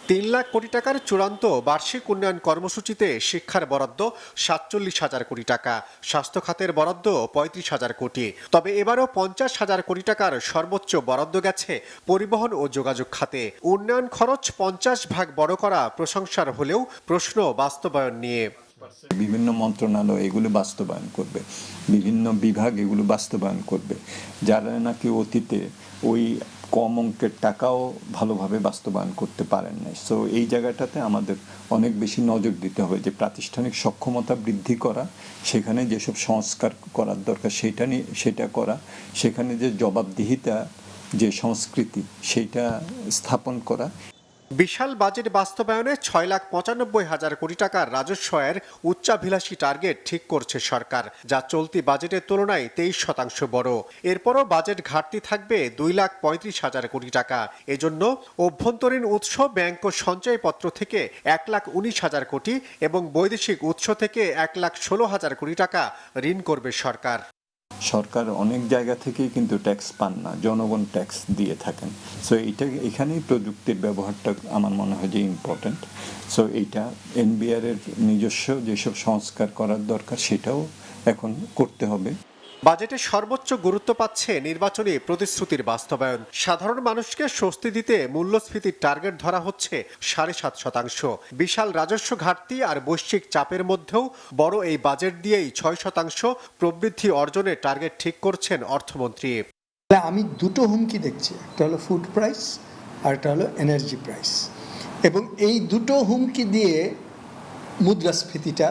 3 লাখ কোটি টাকার চূড়ান্ত বার্ষিক উন্নয়ন কর্মসূচিতে শিক্ষার বরাদ্দ 47,000 কোটি টাকা, স্বাস্থ্য খাতের বরাদ্দ 35,000 কোটি। তবে এবারও 50,000 কোটি টাকার সর্বোচ্চ বরাদ্দ গেছে পরিবহন ও যোগাযোগ খাতে। উন্নয়ন খরচ 50 ভাগ বড় করা প্রশংসার হলেও প্রশ্ন বাস্তবায়ন নিয়ে। বিভিন্ন মন্ত্রণালয় এগুলো বাস্তবায়ন করবে, বিভিন্ন বিভাগ এগুলো বাস্তবায়ন করবে, যারা নাকি অতীতে ওই কম অঙ্কের টাকাও ভালোভাবে বাস্তবায়ন করতে পারেন না। সো এই জায়গাটাতে আমাদের অনেক বেশি নজর দিতে হবে যে প্রাতিষ্ঠানিক সক্ষমতা বৃদ্ধি করা, সেখানে যেসব সংস্কার করার দরকার সেটা করা, সেখানে যে জবাবদিহিতা যে সংস্কৃতি সেইটা স্থাপন করা। বিশাল বাজেট বাস্তবায়নে 6,95,000 কোটি টাকার রাজস্ব আয়ের উচ্চাভিলাষী টার্গেট ঠিক করছে সরকার, যা চলতি বাজেটের তুলনায় 23% বড়। এরপরও বাজেট ঘাটতি থাকবে 2,35,000 কোটি টাকা। এজন্য অভ্যন্তরীণ উৎস ব্যাংক ও সঞ্চয়পত্র থেকে 1,19,000 কোটি এবং বৈদেশিক উৎস থেকে 1,16,000 কোটি টাকা ঋণ করবে সরকার। সরকার অনেক জায়গা থেকেই কিন্তু ট্যাক্স পান না, জনগণ ট্যাক্স দিয়ে থাকেন। সো এখানেই প্রযুক্তির ব্যবহারটা আমার মনে হয় যে ইম্পর্ট্যান্ট। সো এইটা এনবিআর এর নিজস্ব যেসব সংস্কার করার দরকার সেটাও এখন করতে হবে। বাজেটে সর্বোচ্চ গুরুত্ব পাচ্ছে নির্বাচনী প্রতিশ্রুতির বাস্তবায়ন। সাধারণ মানুষকে স্বস্তি দিতে মূল্যস্ফীতির টার্গেট ধরা হচ্ছে 7.5%। বিশাল রাজস্ব ঘাটতি আর বৈশ্বিক চাপের মধ্যেও বড় এই বাজেট দিয়েই 6% প্রবৃদ্ধি অর্জনের টার্গেট ঠিক করছেন অর্থমন্ত্রী। আমি দুটো হুমকি দেখছি, একটা হলো ফুড প্রাইস আর একটা হলো এনার্জি প্রাইস, এবং এই দুটো হুমকি দিয়ে মুদ্রাস্ফীতিটা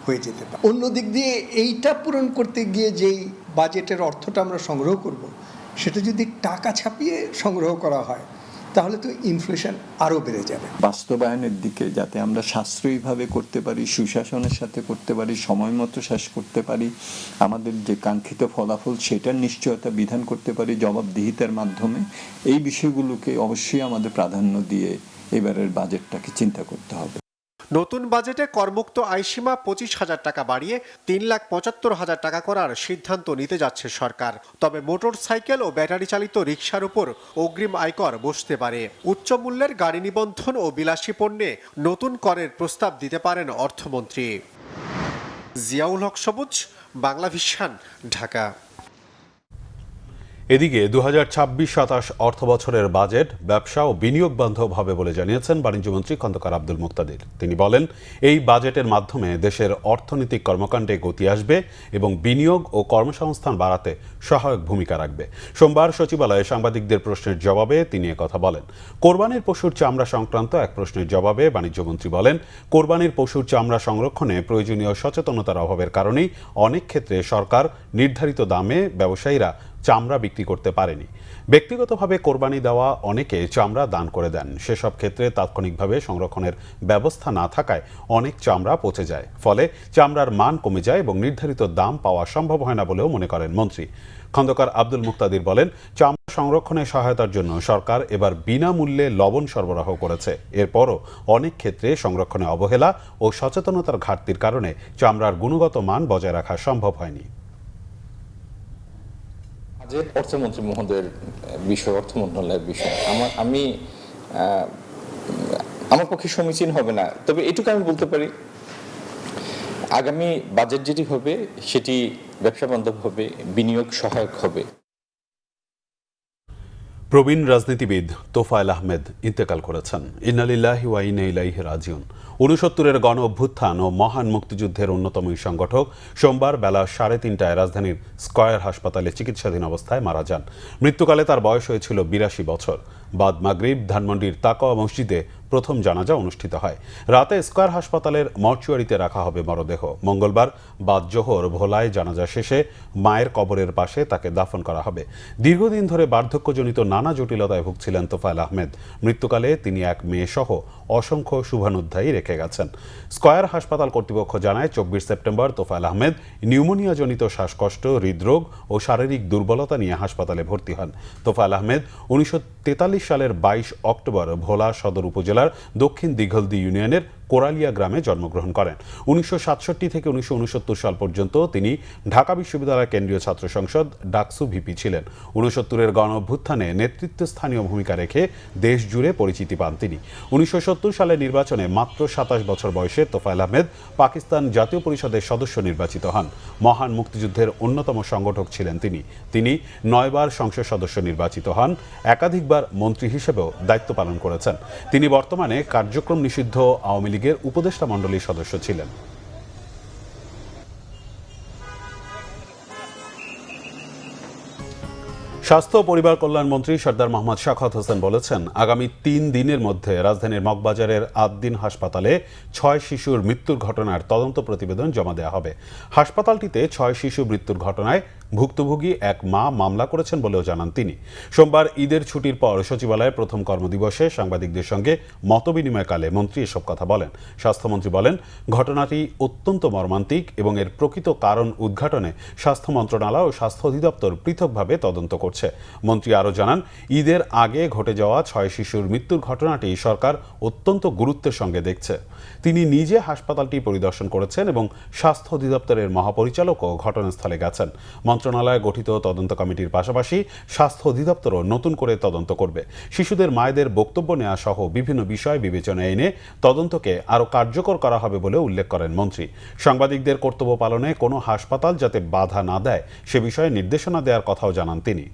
হয়ে যেতে পারে। অন্য দিক দিয়ে এইটা পূরণ করতে গিয়ে যেই বাজেটের অর্থটা আমরা সংগ্রহ করব, সেটা যদি টাকা ছাপিয়ে সংগ্রহ করা হয় তাহলে তো ইনফ্লেশন আরও বেড়ে যাবে। বাস্তবায়নের দিকে যাতে আমরা সাশ্রয়ীভাবে করতে পারি, সুশাসনের সাথে করতে পারি, সময় মতো শেষ করতে পারি, আমাদের যে কাঙ্ক্ষিত ফলাফল সেটার নিশ্চয়তা বিধান করতে পারি জবাবদিহিতার মাধ্যমে, এই বিষয়গুলোকে অবশ্যই আমাদের প্রাধান্য দিয়ে এবারের বাজেটটাকে চিন্তা করতে হবে। নতুন বাজেটে করমুক্ত আয়সীমা 25,000 টাকা বাড়িয়ে 3,75,000 টাকা করার সিদ্ধান্ত নিতে যাচ্ছে সরকার। তবে মোটর সাইকেল ও ব্যাটারি চালিত রিকশার উপর অগ্রিম আয়কর বসতে পারে। উচ্চ মূল্যের গাড়ি নিবন্ধন ও বিলাসী পণ্যে নতুন করের প্রস্তাব দিতে পারেন অর্থমন্ত্রী। জিয়াউল হক সবুজ, বাংলা ভিশন, ঢাকা। এদিকে 2026-27 অর্থবছরের বাজেট ব্যবসা ও বিনিয়োগ বান্ধব হবে বলে জানিয়েছেন বাণিজ্যমন্ত্রী খন্দকার আব্দুল মুক্তাদির। তিনি বলেন, এই বাজেটের মাধ্যমে দেশের অর্থনৈতিক কর্মকাণ্ডে গতি আসবে এবং বিনিয়োগ ও কর্মসংস্থান বাড়াতে সহায়ক ভূমিকা রাখবে। সোমবার সচিবালয়ে সাংবাদিকদের প্রশ্নের জবাবে তিনি একথা বলেন। কোরবানির পশুর চামড়া সংক্রান্ত এক প্রশ্নের জবাবে বাণিজ্যমন্ত্রী বলেন, কোরবানির পশুর চামড়া সংরক্ষণে প্রয়োজনীয় সচেতনতার অভাবের কারণেই অনেক ক্ষেত্রে সরকার নির্ধারিত দামে ব্যবসায়ীরা চামড়া বিক্রি করতে পারেনি। ব্যক্তিগতভাবে কোরবানি দেওয়া অনেকে চামড়া দান করে দেন। সেসব ক্ষেত্রে তাৎক্ষণিকভাবে সংরক্ষণের ব্যবস্থা না থাকায় অনেক চামড়া পচে যায়, ফলে চামড়ার মান কমে যায় এবং নির্ধারিত দাম পাওয়া সম্ভব হয় না বলেও মনে করেন মন্ত্রী। খন্দকার আব্দুল মুক্তাদির বলেন, চামড়া সংরক্ষণে সহায়তার জন্য সরকার এবার বিনামূল্যে লবণ সরবরাহ করেছে। এরপরও অনেক ক্ষেত্রে সংরক্ষণে অবহেলা ও সচেতনতার ঘাটতির কারণে চামড়ার গুণগত মান বজায় রাখা সম্ভব হয়নি। বাজেট অর্থমন্ত্রী মহোদয়ের বিষয়, অর্থ মন্ত্রণালয়ের বিষয়। আমার পক্ষে সমীচীন হবে না, তবে এটুকু আমি বলতে পারি, আগামী বাজেট যেটি হবে সেটি ব্যবসা বান্ধব হবে, বিনিয়োগ সহায়ক হবে। প্রবীণ রাজনীতিবিদ তোফায়েল আহমেদ ইন্তেকাল করেছেন। ইন্না লিল্লাহি ওয়া ইন্না ইলাইহি রাজিউন। 69-এর গণ অভ্যুত্থান ও মহান মুক্তিযুদ্ধের অন্যতম এই সংগঠক সোমবার বেলা 3:30টায় রাজধানীর স্কয়ার হাসপাতালে চিকিৎসাধীন অবস্থায় মারা যান। মৃত্যুকালে তার বয়স হয়েছিল 82 বছর। বাদ মাগরিব ধানমন্ডির তাকওয়া মসজিদে প্রথম জানাজা অনুষ্ঠিত হয়। রাতে স্কয়ার হাসপাতালের মর্চুয়ারিতে রাখা হবে মরদেহ। মঙ্গলবার বাদ জোহর ভোলায় জানাজা শেষে মায়ের কবরের পাশে তাকে দাফন করা হবে। দীর্ঘদিন ধরে বার্ধক্যজনিত নানা জটিলতায় ভুগছিলেন তোফায়েল আহমেদ। মৃত্যুকালে তিনি এক মেয়ে সহ অসংখ্য শুভানুধ্যায়ী রেখে গেছেন। স্কয়ার হাসপাতাল কর্তৃপক্ষ জানায়, 24 সেপ্টেম্বর তোফায়েল আহমেদ নিউমোনিয়াজনিত শ্বাসকষ্ট, হৃদরোগ ও শারীরিক দুর্বলতা নিয়ে হাসপাতালে ভর্তি হন। তোফায়েল আহমেদ 1943 সালের 22 অক্টোবর ভোলা সদর উপজেলার দক্ষিণ দিঘলদি ইউনিয়নের কোরালিয়া গ্রামে জন্মগ্রহণ করেন। 1967 থেকে 1969 সাল পর্যন্ত তিনি ঢাকা বিশ্ববিদ্যালয়ের কেন্দ্রীয় ছাত্র সংসদ ডাকসু ভিপি ছিলেন। 69-এর গণ অভ্যুত্থানে নেতৃত্বস্থানীয় ভূমিকা রেখে দেশ জুড়ে পরিচিতি পান তিনি। 1970 সালের নির্বাচনে মাত্র 27 বছর বয়সে তোফায়েল আহমেদ পাকিস্তান জাতীয় পরিষদের সদস্য নির্বাচিত হন। মহান মুক্তিযুদ্ধের অন্যতম সংগঠক ছিলেন তিনি। 9 বার সংসদ সদস্য নির্বাচিত হন। একাধিকবার মন্ত্রী হিসেবেও দায়িত্ব পালন করেছেন। তিনি বর্তমানে কার্যক্রম নিষিদ্ধ আওয়ামী লীগের উপদেষ্টা মণ্ডলীর সদস্য ছিলেন। স্বাস্থ্য ও পরিবার কল্যাণ মন্ত্রী সরদার মোহাম্মদ শাখাওয়াত হোসেন বলেছেন, আগামী 3 দিনের মধ্যে রাজধানীর মগবাজারের আদ্দিন হাসপাতালে 6 শিশুর মৃত্যুর ঘটনার তদন্ত প্রতিবেদন জমা দেওয়া হবে। হাসপাতালটিতে 6 শিশু মৃত্যুর ঘটনায় ভুক্তভোগী এক মা মামলা করেছেন বলেও জানান তিনি। সোমবার ঈদের ছুটির পর সচিবালয়ে প্রথম কর্মদিবসে সাংবাদিকদের সঙ্গে মতবিনিময়কালে মন্ত্রী এসব কথা বলেন। স্বাস্থ্যমন্ত্রী বলেন, ঘটনাটি অত্যন্ত মর্মান্তিক এবং এর প্রকৃত কারণ উদ্ঘাটনে স্বাস্থ্য মন্ত্রণালয় ও স্বাস্থ্য অধিদপ্তর পৃথকভাবে তদন্ত করছে। করছে। মন্ত্রী আরও জানান, ঈদের আগে ঘটে যাওয়া 6 শিশুর মৃত্যুর ঘটনাটি সরকার অত্যন্ত গুরুত্বের সঙ্গে দেখছে। তিনি নিজে হাসপাতালটি পরিদর্শন করেছেন এবং স্বাস্থ্য অধিদপ্তরের মহাপরিচালকও ঘটনাস্থলে গেছেন। মন্ত্রণালয় গঠিত তদন্ত কমিটির পাশাপাশি স্বাস্থ্য অধিদপ্তরও নতুন করে তদন্ত করবে। শিশুদের মায়েদের বক্তব্য নেওয়া সহ বিভিন্ন বিষয় বিবেচনায় এনে তদন্তকে আরও কার্যকর করা হবে বলে উল্লেখ করেন মন্ত্রী। সাংবাদিকদের কর্তব্য পালনে কোনো হাসপাতাল যাতে বাধা না দেয় সে বিষয়ে নির্দেশনা দেওয়ার কথাও জানান তিনি।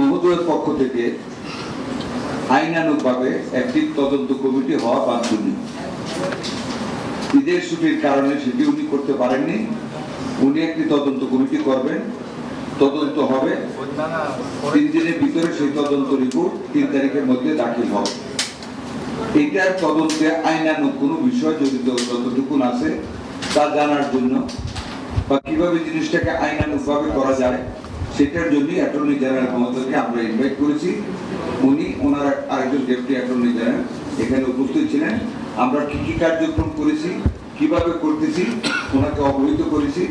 মহোদয়ের পক্ষ থেকে আইনানুগভাবে একটি তদন্ত কমিটি হওয়া বাঞ্ছনীয়। ঈদের ছুটির কারণে সেটি উনি করতে পারেননি। উনি একটি তদন্ত কমিটি করবেন, তদন্ত হবে, 3 দিনের ভিতরে সেই তদন্ত রিপোর্ট 3 তারিখের মধ্যে দাখিল হবে। এটার তদন্তে আইনানুগ কোনো বিষয় জড়িত যতটুকুন আছে তা জানার জন্য বা কিভাবে জিনিসটাকে আইনানুগভাবে করা যায় সেটার জন্য অ্যাটর্নি জেনারেল মহোদয়কে আমরা ইনভাইট করেছি। উনি ওনার আরেকজন ডেপুটি অ্যাটর্নি জেনারেল এখানে উপস্থিত ছিলেন। আমরা কি কি কার্যক্রম করেছি, কিভাবে করতেছি ওনাকে অবহিত করেছি।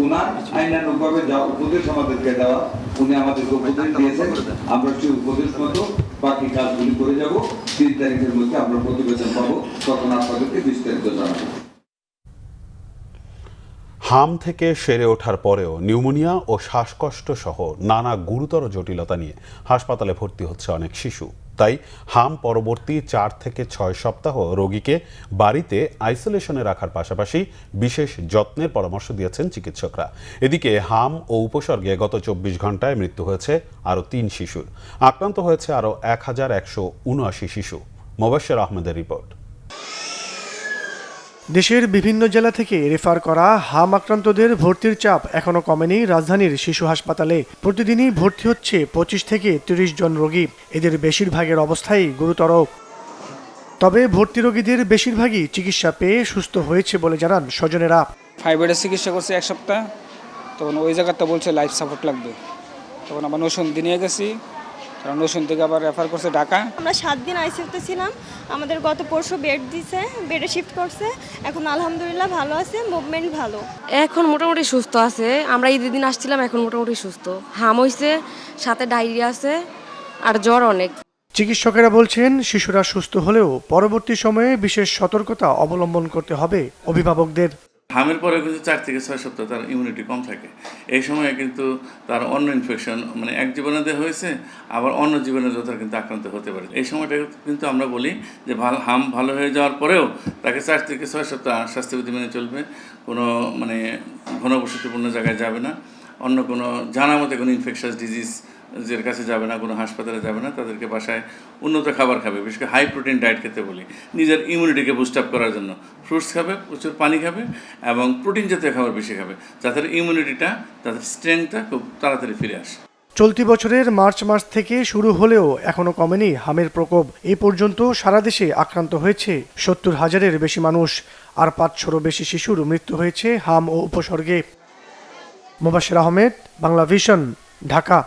ওনার আইনানুগভাবে যা উপদেশ আমাদেরকে দেওয়া উনি আমাদেরকে উপদেশ দিয়েছেন। আমরা সেই উপদেশ মতো বাকি কাজগুলি করে যাব। 3 তারিখের মধ্যে আমরা প্রতিবেদন পাবো, তখন আপনাদেরকে বিস্তারিত জানাবো। হাম থেকে সেরে ওঠার পরেও নিউমোনিয়া ও শ্বাসকষ্ট সহ নানা গুরুতর জটিলতা নিয়ে হাসপাতালে ভর্তি হচ্ছে অনেক শিশু। তাই হাম পরবর্তী 4 থেকে 6 সপ্তাহ রোগীকে বাড়িতে আইসোলেশনে রাখার পাশাপাশি বিশেষ যত্নের পরামর্শ দিয়েছেন চিকিৎসকরা। এদিকে হাম ও উপসর্গে গত 24 ঘন্টায় মৃত্যু হয়েছে আরও 3 শিশুর। আক্রান্ত হয়েছে আরও 1179 শিশু। মোবাশ্বের আহমেদের রিপোর্ট। দেশের বিভিন্ন জেলা থেকে রেফার করা হাম আক্রান্তদের ভর্তির চাপ এখনো কমেনি রাজধানীর শিশু হাসপাতালে। প্রতিদিনই ভর্তি হচ্ছে 25 থেকে 30 জন রোগী। এদের বেশিরভাগের অবস্থাই গুরুতর। তবে ভর্তি রোগীদের বেশিরভাগই চিকিৎসা পেয়ে সুস্থ হয়েছে বলে জানান স্বজনেরা। ফাইবারের চিকিৎসা করছে 1 সপ্তাহ, তখন ওই জায়গাটা বলছে লাইফ সাপোর্ট লাগবে, তখন আবার নরসিংদী নিয়ে গেছি, কারণ নরসিংদী থেকে আবার রেফার করছে ঢাকা। আমরা 7 দিন আইসিইউতে ছিলাম, আমাদের গত পরশু বেড দিছে, বেডে শিফট করছে, এখন আলহামদুলিল্লাহ ভালো আছে, মুভমেন্ট ভালো, এখন মোটামুটি সুস্থ আছে। আমরা ঈদের দিন আসছিলাম, এখন মোটামুটি সুস্থ। হাম হয়েছে, সাথে ডায়রিয়া আছে আর জ্বর অনেক। চিকিৎসকেরা বলছেন শিশুরা সুস্থ হলেও পরবর্তী সময়ে বিশেষ সতর্কতা অবলম্বন করতে হবে অভিভাবকদের। হামের পরে কিন্তু 4 থেকে 6 সপ্তাহ তার ইমিউনিটি কম থাকে। এই সময়ে কিন্তু তার অন্য ইনফেকশন মানে এক জীবনেতে হয়েছে, আবার অন্য জীবনেতেও তার কিন্তু আক্রান্ত হতে পারে। এই সময়টা কিন্তু আমরা বলি যে হাম ভালো হয়ে যাওয়ার পরেও তাকে 4 থেকে 6 সপ্তাহ স্বাস্থ্যবিধি মেনে চলবে, কোনো মানে ঘনবসতিপূর্ণ জায়গায় যাবে না, অন্য কোনো জানা মতে কোনো ইনফেকশাস ডিজিজ এর কাছে যাবে না, কোনো হাসপাতালে যাবে না, তাদেরকে বাসায় উন্নত খাবার খাবে, বিশেষ করে হাই প্রোটিন ডায়েট খেতে বলি, নিজের ইমিউনিটিকে বুস্ট আপ করার জন্য। ফ্রুটস খাবে, প্রচুর পানি খাবে এবং প্রোটিন জাতীয় খাবার বেশি খাবে, যাতে ইমিউনিটিটা, তাদের স্ট্রেংথটা খুব তাড়াতাড়ি ফিরে আসে। চলতি বছরের মার্চ মাস থেকে শুরু হলেও এখনো কমেনি হামের প্রকোপ। এ পর্যন্ত সারা দেশে আক্রান্ত হয়েছে 70,000-এর বেশি মানুষ, আর 500-রও বেশি শিশুর মৃত্যু হয়েছে হাম ও উপসর্গে। মোবাশ্বের আহমেদ, বাংলা ভিশন, ঢাকা।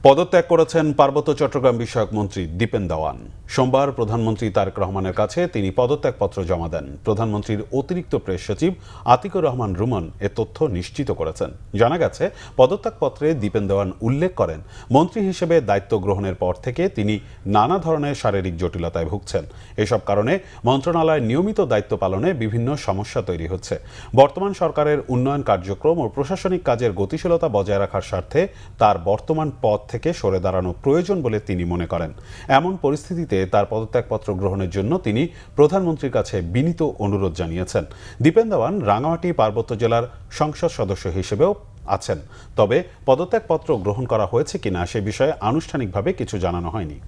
পদত্যাগ করেছেন পার্বত্য চট্টগ্রাম বিষয়ক মন্ত্রী দীপেন দেওয়ান। সোমবার প্রধানমন্ত্রী তারেক রহমানের কাছে তিনি পদত্যাগপত্র জমা দেন। প্রধানমন্ত্রীর অতিরিক্ত প্রেস সচিব আতিকুর রহমান রুমন এ তথ্য নিশ্চিত করেছেন। জানা গেছে, পদত্যাগপত্রে দীপেন দেওয়ান উল্লেখ করেন, মন্ত্রী হিসেবে দায়িত্ব গ্রহণের পর থেকে তিনি নানা ধরনের শারীরিক জটিলতায় ভুগছেন। এসব কারণে মন্ত্রণালয়ের নিয়মিত দায়িত্ব পালনে বিভিন্ন সমস্যা তৈরি হচ্ছে। বর্তমান সরকারের উন্নয়ন কার্যক্রম ও প্রশাসনিক কাজের গতিশীলতা বজায় রাখার স্বার্থে তার বর্তমান পদ থেকে সরে দাঁড়ানো প্রয়োজন বলে তিনি মনে করেন। এমন পরিস্থিতিতে তার পদত্যাগপত্র গ্রহণের জন্য তিনি প্রধানমন্ত্রীর কাছে বিনীত অনুরোধ জানিয়েছেন। দীপেন দেওয়ান রাঙামাটি পার্বত্য জেলার সংসদ সদস্য হিসেবেও আছেন, তবে পদত্যাগপত্র গ্রহণ করা হয়েছে কিনা সে বিষয়ে আনুষ্ঠানিকভাবে কিছু জানানো হয়নি।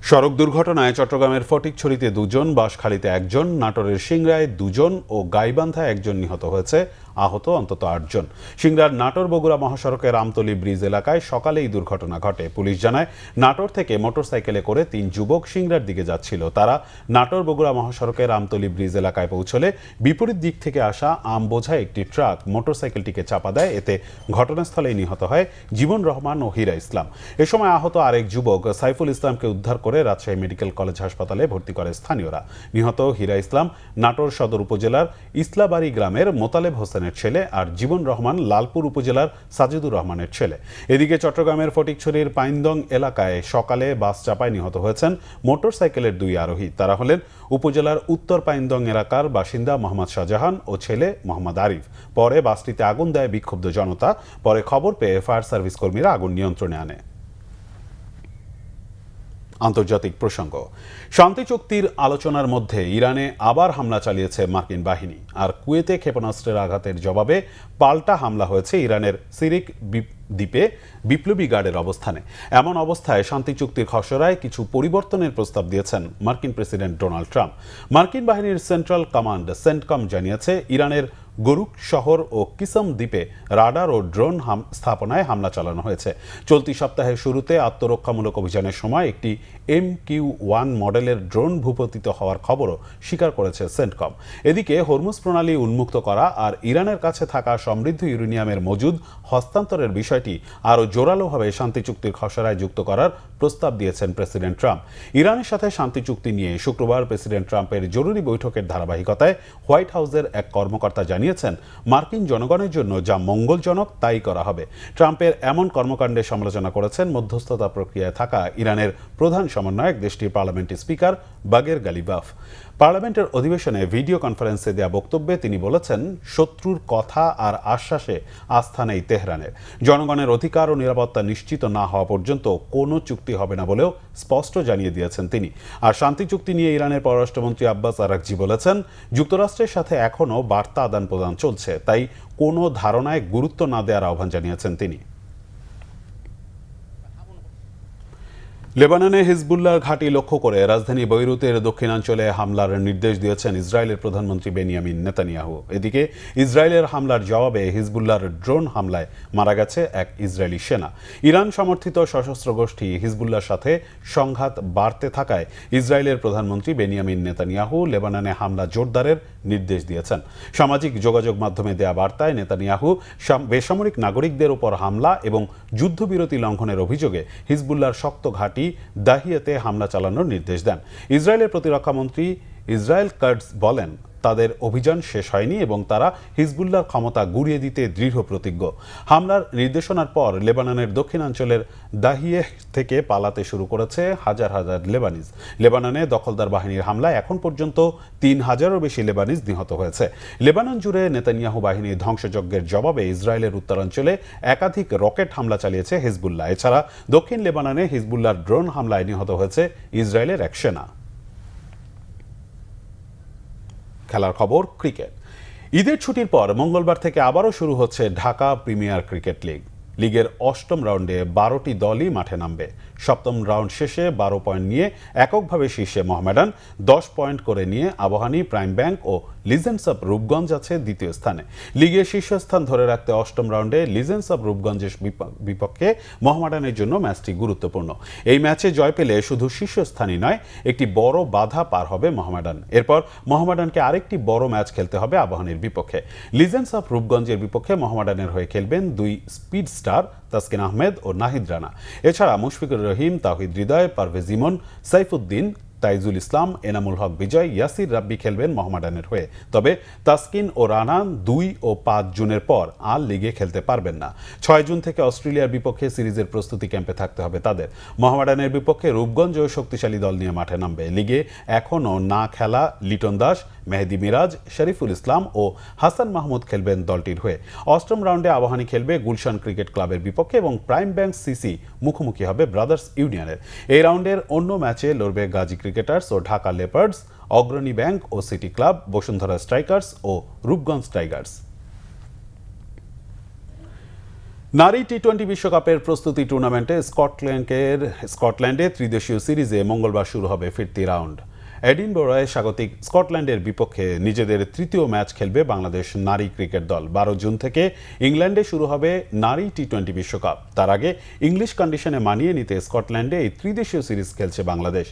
সড়ক দুর্ঘটনায় চট্টগ্রামের ফটিকছড়িতে 2 জন, বাঁশখালীতে 1 জন, নাটোরের সিংড়ায় 2 জন ও গাইবান্ধায় 1 জন নিহত হয়েছে আহত অন্তত 8 জন। সিংড়ার নাটোর বগুড়া মহাসড়কের আমতলী ব্রিজ এলাকায় সকালে এই দুর্ঘটনা ঘটে। পুলিশ জানায়, নাটোর থেকে মোটরসাইকেলে করে 3 যুবক সিংড়ার দিকে যাচ্ছিল। তারা নাটোর বগুড়া মহাসড়কের আমতলী ব্রিজ এলাকায় পৌঁছলে বিপরীত দিক থেকে আসা আম বোঝাই একটি ট্রাক মোটরসাইকেলটিকে চাপা দেয়। এতে ঘটনাস্থলেই নিহত হয় জীবন রহমান ও হীরা ইসলাম। এ সময় আহত আরেক যুবক সাইফুল ইসলামকে উদ্ধার করে রাজশাহী মেডিকেল কলেজ হাসপাতালে ভর্তি করে স্থানীয়রা। নিহত হীরা ইসলাম নাটোর সদর উপজেলার ইসলাবাড়ি গ্রামের মোতালেব হোসেনের ছেলে আর জীবন রহমান লালপুর উপজেলার সাজিদুর রহমানের ছেলে। এদিকে চট্টগ্রামের ফটিকছড়ির পাইনদং এলাকায় সকালে বাস চাপায় নিহত হয়েছেন মোটরসাইকেলের 2 আরোহী। তারা হলেন উপজেলার উত্তর পাইনদং এলাকার বাসিন্দা মোহাম্মদ শাহজাহান ও ছেলে মোহাম্মদ আরিফ। পরে বাসটিতে আগুন দেয় বিক্ষুব্ধ জনতা। পরে খবর পেয়ে ফায়ার সার্ভিস কর্মীরা আগুন নিয়ন্ত্রণে আনে। আন্তর্জাতিক প্রসঙ্গ, শান্তি চুক্তির আলোচনার মধ্যে ইরানে আবার হামলা চালিয়েছে মার্কিন বাহিনী। আর কুয়েতে ক্ষেপণাস্ত্রের আঘাতের জবাবে পাল্টা হামলা হয়েছে ইরানের সিরিক দ্বীপে বিপ্লবী গার্ডের অবস্থানে। এমন অবস্থায় শান্তি চুক্তির খসড়ায় কিছু পরিবর্তনের প্রস্তাব দিয়েছেন মার্কিন প্রেসিডেন্ট ডোনাল্ড ট্রাম্প। মার্কিন বাহিনীর সেন্ট্রাল কমান্ড সেন্টকম জানিয়েছে, ইরানের গরুক শহর ও কিসম দ্বীপে রাডার ও ড্রোন স্থাপনায় হামলা চালানো হয়েছে। চলতি সপ্তাহের শুরুতে আত্মরক্ষামূলক অভিযানের সময় একটি MQ-1 মডেলের ড্রোন ভূপতিত হওয়ার খবরও স্বীকার করেছে সেন্টকম। এদিকে হরমুজ প্রণালী উন্মুক্ত করা আর ইরানের কাছে থাকা সমৃদ্ধ ইউরেনিয়ামের মজুদ হস্তান্তরের বিষয়টি আরও জোরালোভাবে শান্তি চুক্তির খসড়ায় যুক্ত করার প্রস্তাব দিয়েছেন প্রেসিডেন্ট ট্রাম্প। ইরানের সাথে শান্তি চুক্তি নিয়ে শুক্রবার প্রেসিডেন্ট ট্রাম্পের জরুরি বৈঠকের ধারাবাহিকতায় হোয়াইট হাউসের এক কর্মকর্তা জানিয়েছেন, মার্কিন জনগণের জন্য যা মঙ্গলজনক তাই করা হবে। ট্রাম্পের এমন কর্মকাণ্ডের সমালোচনা করেছেন মধ্যস্থতা প্রক্রিয়ায় থাকা ইরানের প্রধান সমন্বয়ক, দেশটির পার্লামেন্টের স্পিকার বাগের গালিবাফ। পার্লামেন্টের অধিবেশনে ভিডিও কনফারেন্সে দেয়া বক্তব্যে তিনি বলেছেন, শত্রুর কথা আর আশ্বাসে আস্থা নেই তেহরানের। জনগণের অধিকার ও নিরাপত্তা নিশ্চিত না হওয়া পর্যন্ত কোনো চুক্তি হবে না বলেও স্পষ্ট জানিয়ে দিয়েছেন তিনি। আর শান্তি চুক্তি নিয়ে ইরানের পররাষ্ট্রমন্ত্রী আব্বাস আরাকচি বলেছেন, যুক্তরাষ্ট্রের সাথে এখনও বার্তা আদান প্রদান চলছে, তাই কোনো ধারণায় গুরুত্ব না দেওয়ার আহ্বান জানিয়েছেন তিনি। লেবাননে হিজবুল্লাহর ঘাঁটি লক্ষ্য করে রাজধানী বৈরুতের দক্ষিণাঞ্চলে হামলার নির্দেশ দিয়েছেন ইসরায়েলের প্রধানমন্ত্রী বেনিয়ামিন নেতানিয়াহু। এদিকে ইসরায়েলের হামলার জবাবে হিজবুল্লাহর ড্রোন হামলায় মারা গেছে এক ইসরায়েলি সেনা। ইরান সমর্থিত সশস্ত্র গোষ্ঠী হিজবুল্লাহর সাথে সংঘাত বাড়তে থাকায় ইসরায়েলের প্রধানমন্ত্রী বেনিয়ামিন নেতানিয়াহু লেবাননে হামলা জোরদারের নির্দেশ দিয়েছেন। সামাজিক যোগাযোগ মাধ্যমে দেয়া বার্তায় নেতানিয়াহু বেসামরিক নাগরিকদের উপর হামলা এবং যুদ্ধবিরতি লঙ্ঘনের অভিযোগে হিজবুল্লাহর শক্ত ঘাঁটি দাহিয়াতে হামলা চালানোর নির্দেশ দেন। ইসরায়েলের প্রতিরক্ষামন্ত্রী ইসরায়েল কাটজ বলেন, তাদের অভিযান শেষ হয়নি এবং তারা হিজবুল্লাহর ক্ষমতা গুঁড়িয়ে দিতে দৃঢ় প্রতিজ্ঞ। হামলার নির্দেশনার পর লেবাননের দক্ষিণাঞ্চলের দাহিয়ে থেকে পালাতে শুরু করেছে হাজার হাজার লেবানিজ। লেবাননে দখলদার বাহিনীর হামলায় এখন পর্যন্ত 3000-এরও বেশি লেবানিজ নিহত হয়েছে। লেবানন জুড়ে নেতানিয়াহু বাহিনীর ধ্বংসযজ্ঞের জবাবে ইসরায়েলের উত্তরাঞ্চলে একাধিক রকেট হামলা চালিয়েছে হিজবুল্লাহ। এছাড়া দক্ষিণ লেবাননে হিজবুল্লাহর ড্রোন হামলায় নিহত হয়েছে ইসরায়েলের এক সেনা। খেলার খবর, ক্রিকেট। ঈদের ছুটির পর মঙ্গলবার থেকে আবারও শুরু হচ্ছে ঢাকা প্রিমিয়ার ক্রিকেট লিগ। লিগের 8ম রাউন্ডে 12টি দলই মাঠে নামবে। 7ম রাউন্ড শেষে 12 পয়েন্ট নিয়ে এককভাবে শীর্ষে মোহামেডান, 10 পয়েন্ট করে নিয়ে আবাহনী, প্রাইম ব্যাংক ও লিজেন্ডস অব রূপগঞ্জ আছে দ্বিতীয় স্থানে। লিগের শীর্ষস্থান ধরে রাখতে 8ম রাউন্ডে লিজেন্ডস অব রূপগঞ্জের বিপক্ষে মোহামেডানের জন্য ম্যাচটি গুরুত্বপূর্ণ। এই ম্যাচে জয় পেলে শুধু শীর্ষস্থানই নয়, একটি বড় বাধা পার হবে মোহামেডান। এরপর মোহামেডানকে আরেকটি বড় ম্যাচ খেলতে হবে আবাহনীর বিপক্ষে। লিজেন্ডস অব রূপগঞ্জের বিপক্ষে মোহামেডানের হয়ে খেলবেন 2 স্পিড স্টার তাসকিন আহমেদ ও নাহিদ রানা। এছাড়া মুশফিকুর রহিম, তাওহিদ হৃদয়, পারভেজ ইমন, সাইফুদ্দিন, তাইজুল ইসলাম, এনামুল হক বিজয়, ইয়াসির রাব্বি খেলবেন মোহামেডানের হয়ে। তবে তাসকিন ও রানা 2 ও 5 জুনের পর আর লিগে খেলতে পারবেন না। 6 জুন থেকে অস্ট্রেলিয়ার বিপক্ষে সিরিজের প্রস্তুতি ক্যাম্পে থাকতে হবে তাদের। মোহামেডানের বিপক্ষে রূপগঞ্জ ও শক্তিশালী দল নিয়ে মাঠে নামবে। লিগে এখনও না খেলা লিটন দাস, মেহেদি মিরাজ, শরীফুল ইসলাম ও হাসান মাহমুদ খেলবেন দলটির হয়ে। 8ম রাউন্ডে আবাহনী খেলবে গুলশান ক্রিকেট ক্লাবের বিপক্ষে এবং প্রাইম ব্যাংক সিসি মুখোমুখি হবে ব্রাদার্স ইউনিয়নের। এই রাউন্ডের অন্য ম্যাচে লড়বে গাজী ক্রিকেটার্স ও ঢাকা লেপার্ডস, অগ্রণী ব্যাংক ও সিটি ক্লাব, বসুন্ধরা স্ট্রাইকার্স ও রূপগঞ্জ টাইগার্স। নারী টি-20 বিশ্বকাপের প্রস্তুতি টুর্নামেন্টে স্কটল্যান্ডে ত্রিদেশীয় সিরিজে মঙ্গলবার শুরু হবে ফিরতি রাউন্ড। এডিনবরায় স্বাগতিক স্কটল্যান্ডের বিপক্ষে নিজেদের তৃতীয় ম্যাচ খেলবে বাংলাদেশ নারী ক্রিকেট দল। 12 জুন থেকে ইংল্যান্ডে শুরু হবে নারী টি-20 বিশ্বকাপ। তার আগে ইংলিশ কন্ডিশনে মানিয়ে নিতে স্কটল্যান্ডে এই ত্রিদেশীয় সিরিজ খেলছে বাংলাদেশ।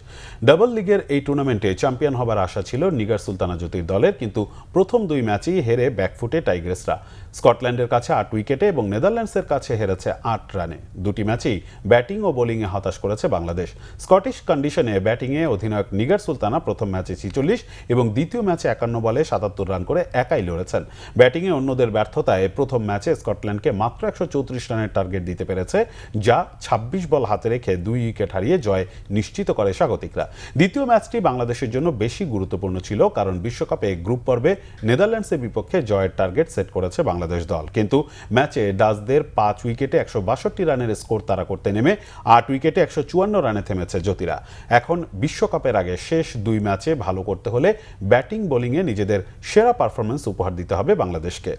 ডাবল লিগের এই টুর্নামেন্টে চ্যাম্পিয়ন হবার আশা ছিল নিগার সুলতানা জ্যোতির দলের, কিন্তু প্রথম 2 ম্যাচেই হেরে ব্যাকফুটে টাইগ্রেসরা। স্কটল্যান্ডের কাছে 8 উইকেটে এবং নেদারল্যান্ডসের কাছে হেরেছে 8 রানে। 2টি ম্যাচেই ব্যাটিং ও বোলিংয়ে হতাশ করেছে বাংলাদেশ। স্কটিশ কন্ডিশনে ব্যাটিংয়ে অধিনায়ক নিগার সুলতানা প্রথম ম্যাচে 46 এবং দ্বিতীয় ম্যাচে 51 বলে 77 রান করে একাই লড়েছেন। ব্যাটিংয়ে অন্যদের ব্যর্থতায় প্রথম ম্যাচে স্কটল্যান্ডকে মাত্র 134 রানের টার্গেট দিতে পেরেছে, যা 26 বল হাতে রেখে 2 উইকেট হারিয়ে জয় নিশ্চিত করে স্বাগতিকরা। দ্বিতীয় ম্যাচটি বাংলাদেশের জন্য বেশি গুরুত্বপূর্ণ ছিল, কারণ বিশ্বকাপে গ্রুপ পর্বে নেদারল্যান্ডসের বিপক্ষে জয়ের টার্গেট সেট করেছে বাংলাদেশ দল। কিন্তু ম্যাচে ডাচদের 5 উইকেটে 162 রানের স্কোর তাড়া করতে নেমে 8 উইকেটে 154 রানে থেমেছে জ্যোতিরা। এখন বিশ্বকাপের আগে শেষ 2 ম্যাচে ভালো করতে হলে ব্যাটিং বোলিংয়ে নিজেদের সেরা পারফরম্যান্স উপহার দিতে হবে বাংলাদেশকে।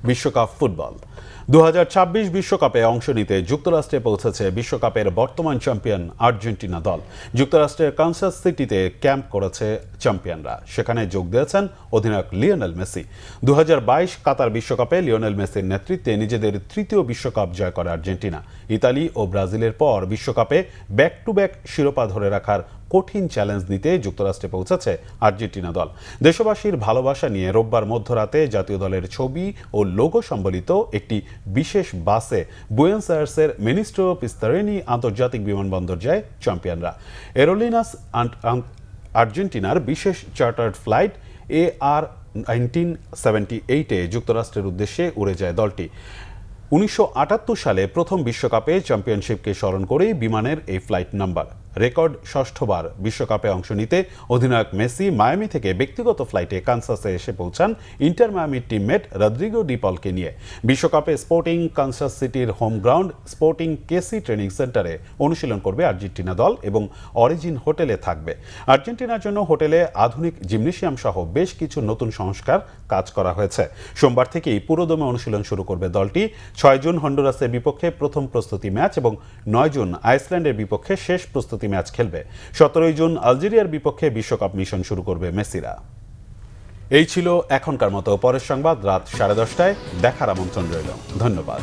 বিশ্বকাপ ফুটবল 2026 বিশ্বকাপে অংশ নিতে যুক্তরাষ্ট্রে পৌঁছেছে বিশ্বকাপের বর্তমান চ্যাম্পিয়ন আর্জেন্টিনা দল। যুক্তরাষ্ট্রের কানসাস সিটিতে ক্যাম্প করেছে চ্যাম্পিয়নরা। সেখানে যোগ দিয়েছেন অধিনায়ক লিওনেল মেসি। 2022 কাতার বিশ্বকাপে লিওনেল মেসির নেতৃত্বে নিজেদের তৃতীয় বিশ্বকাপ জয় করে আর্জেন্টিনা। ইতালি ও ব্রাজিলের পর বিশ্বকাপে ব্যাক টু ব্যাক শিরোপা ধরে রাখার কঠিন চ্যালেঞ্জ নিতে যুক্তরাষ্ট্রে পৌঁছেছে আর্জেন্টিনা দল। দেশবাসীর ভালোবাসা নিয়ে রোববার মধ্যরাতে জাতীয় দলের ছবি ও লোগো সম্বলিত একটি বিশেষ বাসে বুয়েন্স আয়ার্সের মিনিস্ট্রো পিস্তারেনি আন্তর্জাতিক বিমানবন্দর যায় চ্যাম্পিয়নরা। এরোলিনাস আর্জেন্টিনার বিশেষ চার্টার্ড ফ্লাইট AR 1978-এ যুক্তরাষ্ট্রের উদ্দেশ্যে উড়ে যায় দলটি। 1978 সালে প্রথম বিশ্বকাপে চ্যাম্পিয়নশিপকে স্মরণ করেই বিমানের এই ফ্লাইট নাম্বার। রেকর্ড 6বার বিশ্বকাপে অংশ নিতে অধিনায়ক মেসি মায়ামি থেকে ব্যক্তিগত ফ্লাইটে কানসাসে এসে পৌঁছান ইন্টার মায়ামির টিমমেট রদ্রিগো ডি পলকে নিয়ে। বিশ্বকাপে স্পোর্টিং কানসাস সিটির হোম গ্রাউন্ড স্পোর্টিং কেসি ট্রেনিং সেন্টারে অনুশীলন করবে আর্জেন্টিনা দল এবং অরিজিন হোটেলে থাকবে। আর্জেন্টিনার জন্য হোটেলে আধুনিক জিমনেশিয়াম সহ বেশ কিছু নতুন সংস্কার কাজ করা হয়েছে। সোমবার থেকেই পুরোদমে অনুশীলন শুরু করবে দলটি। 6 জুন হন্ডুরাসের বিপক্ষে প্রথম প্রস্তুতি ম্যাচ এবং 9 জুন আইসল্যান্ডের বিপক্ষে শেষ প্রস্তুতি ম্যাচ খেলবে। 17 জুন আলজেরিয়ার বিপক্ষে বিশ্বকাপ মিশন শুরু করবে মেসিরা। এই ছিল এখনকার মতো। পরের সংবাদ রাত 10:30টায় দেখার আমন্ত্রণ রইল। ধন্যবাদ।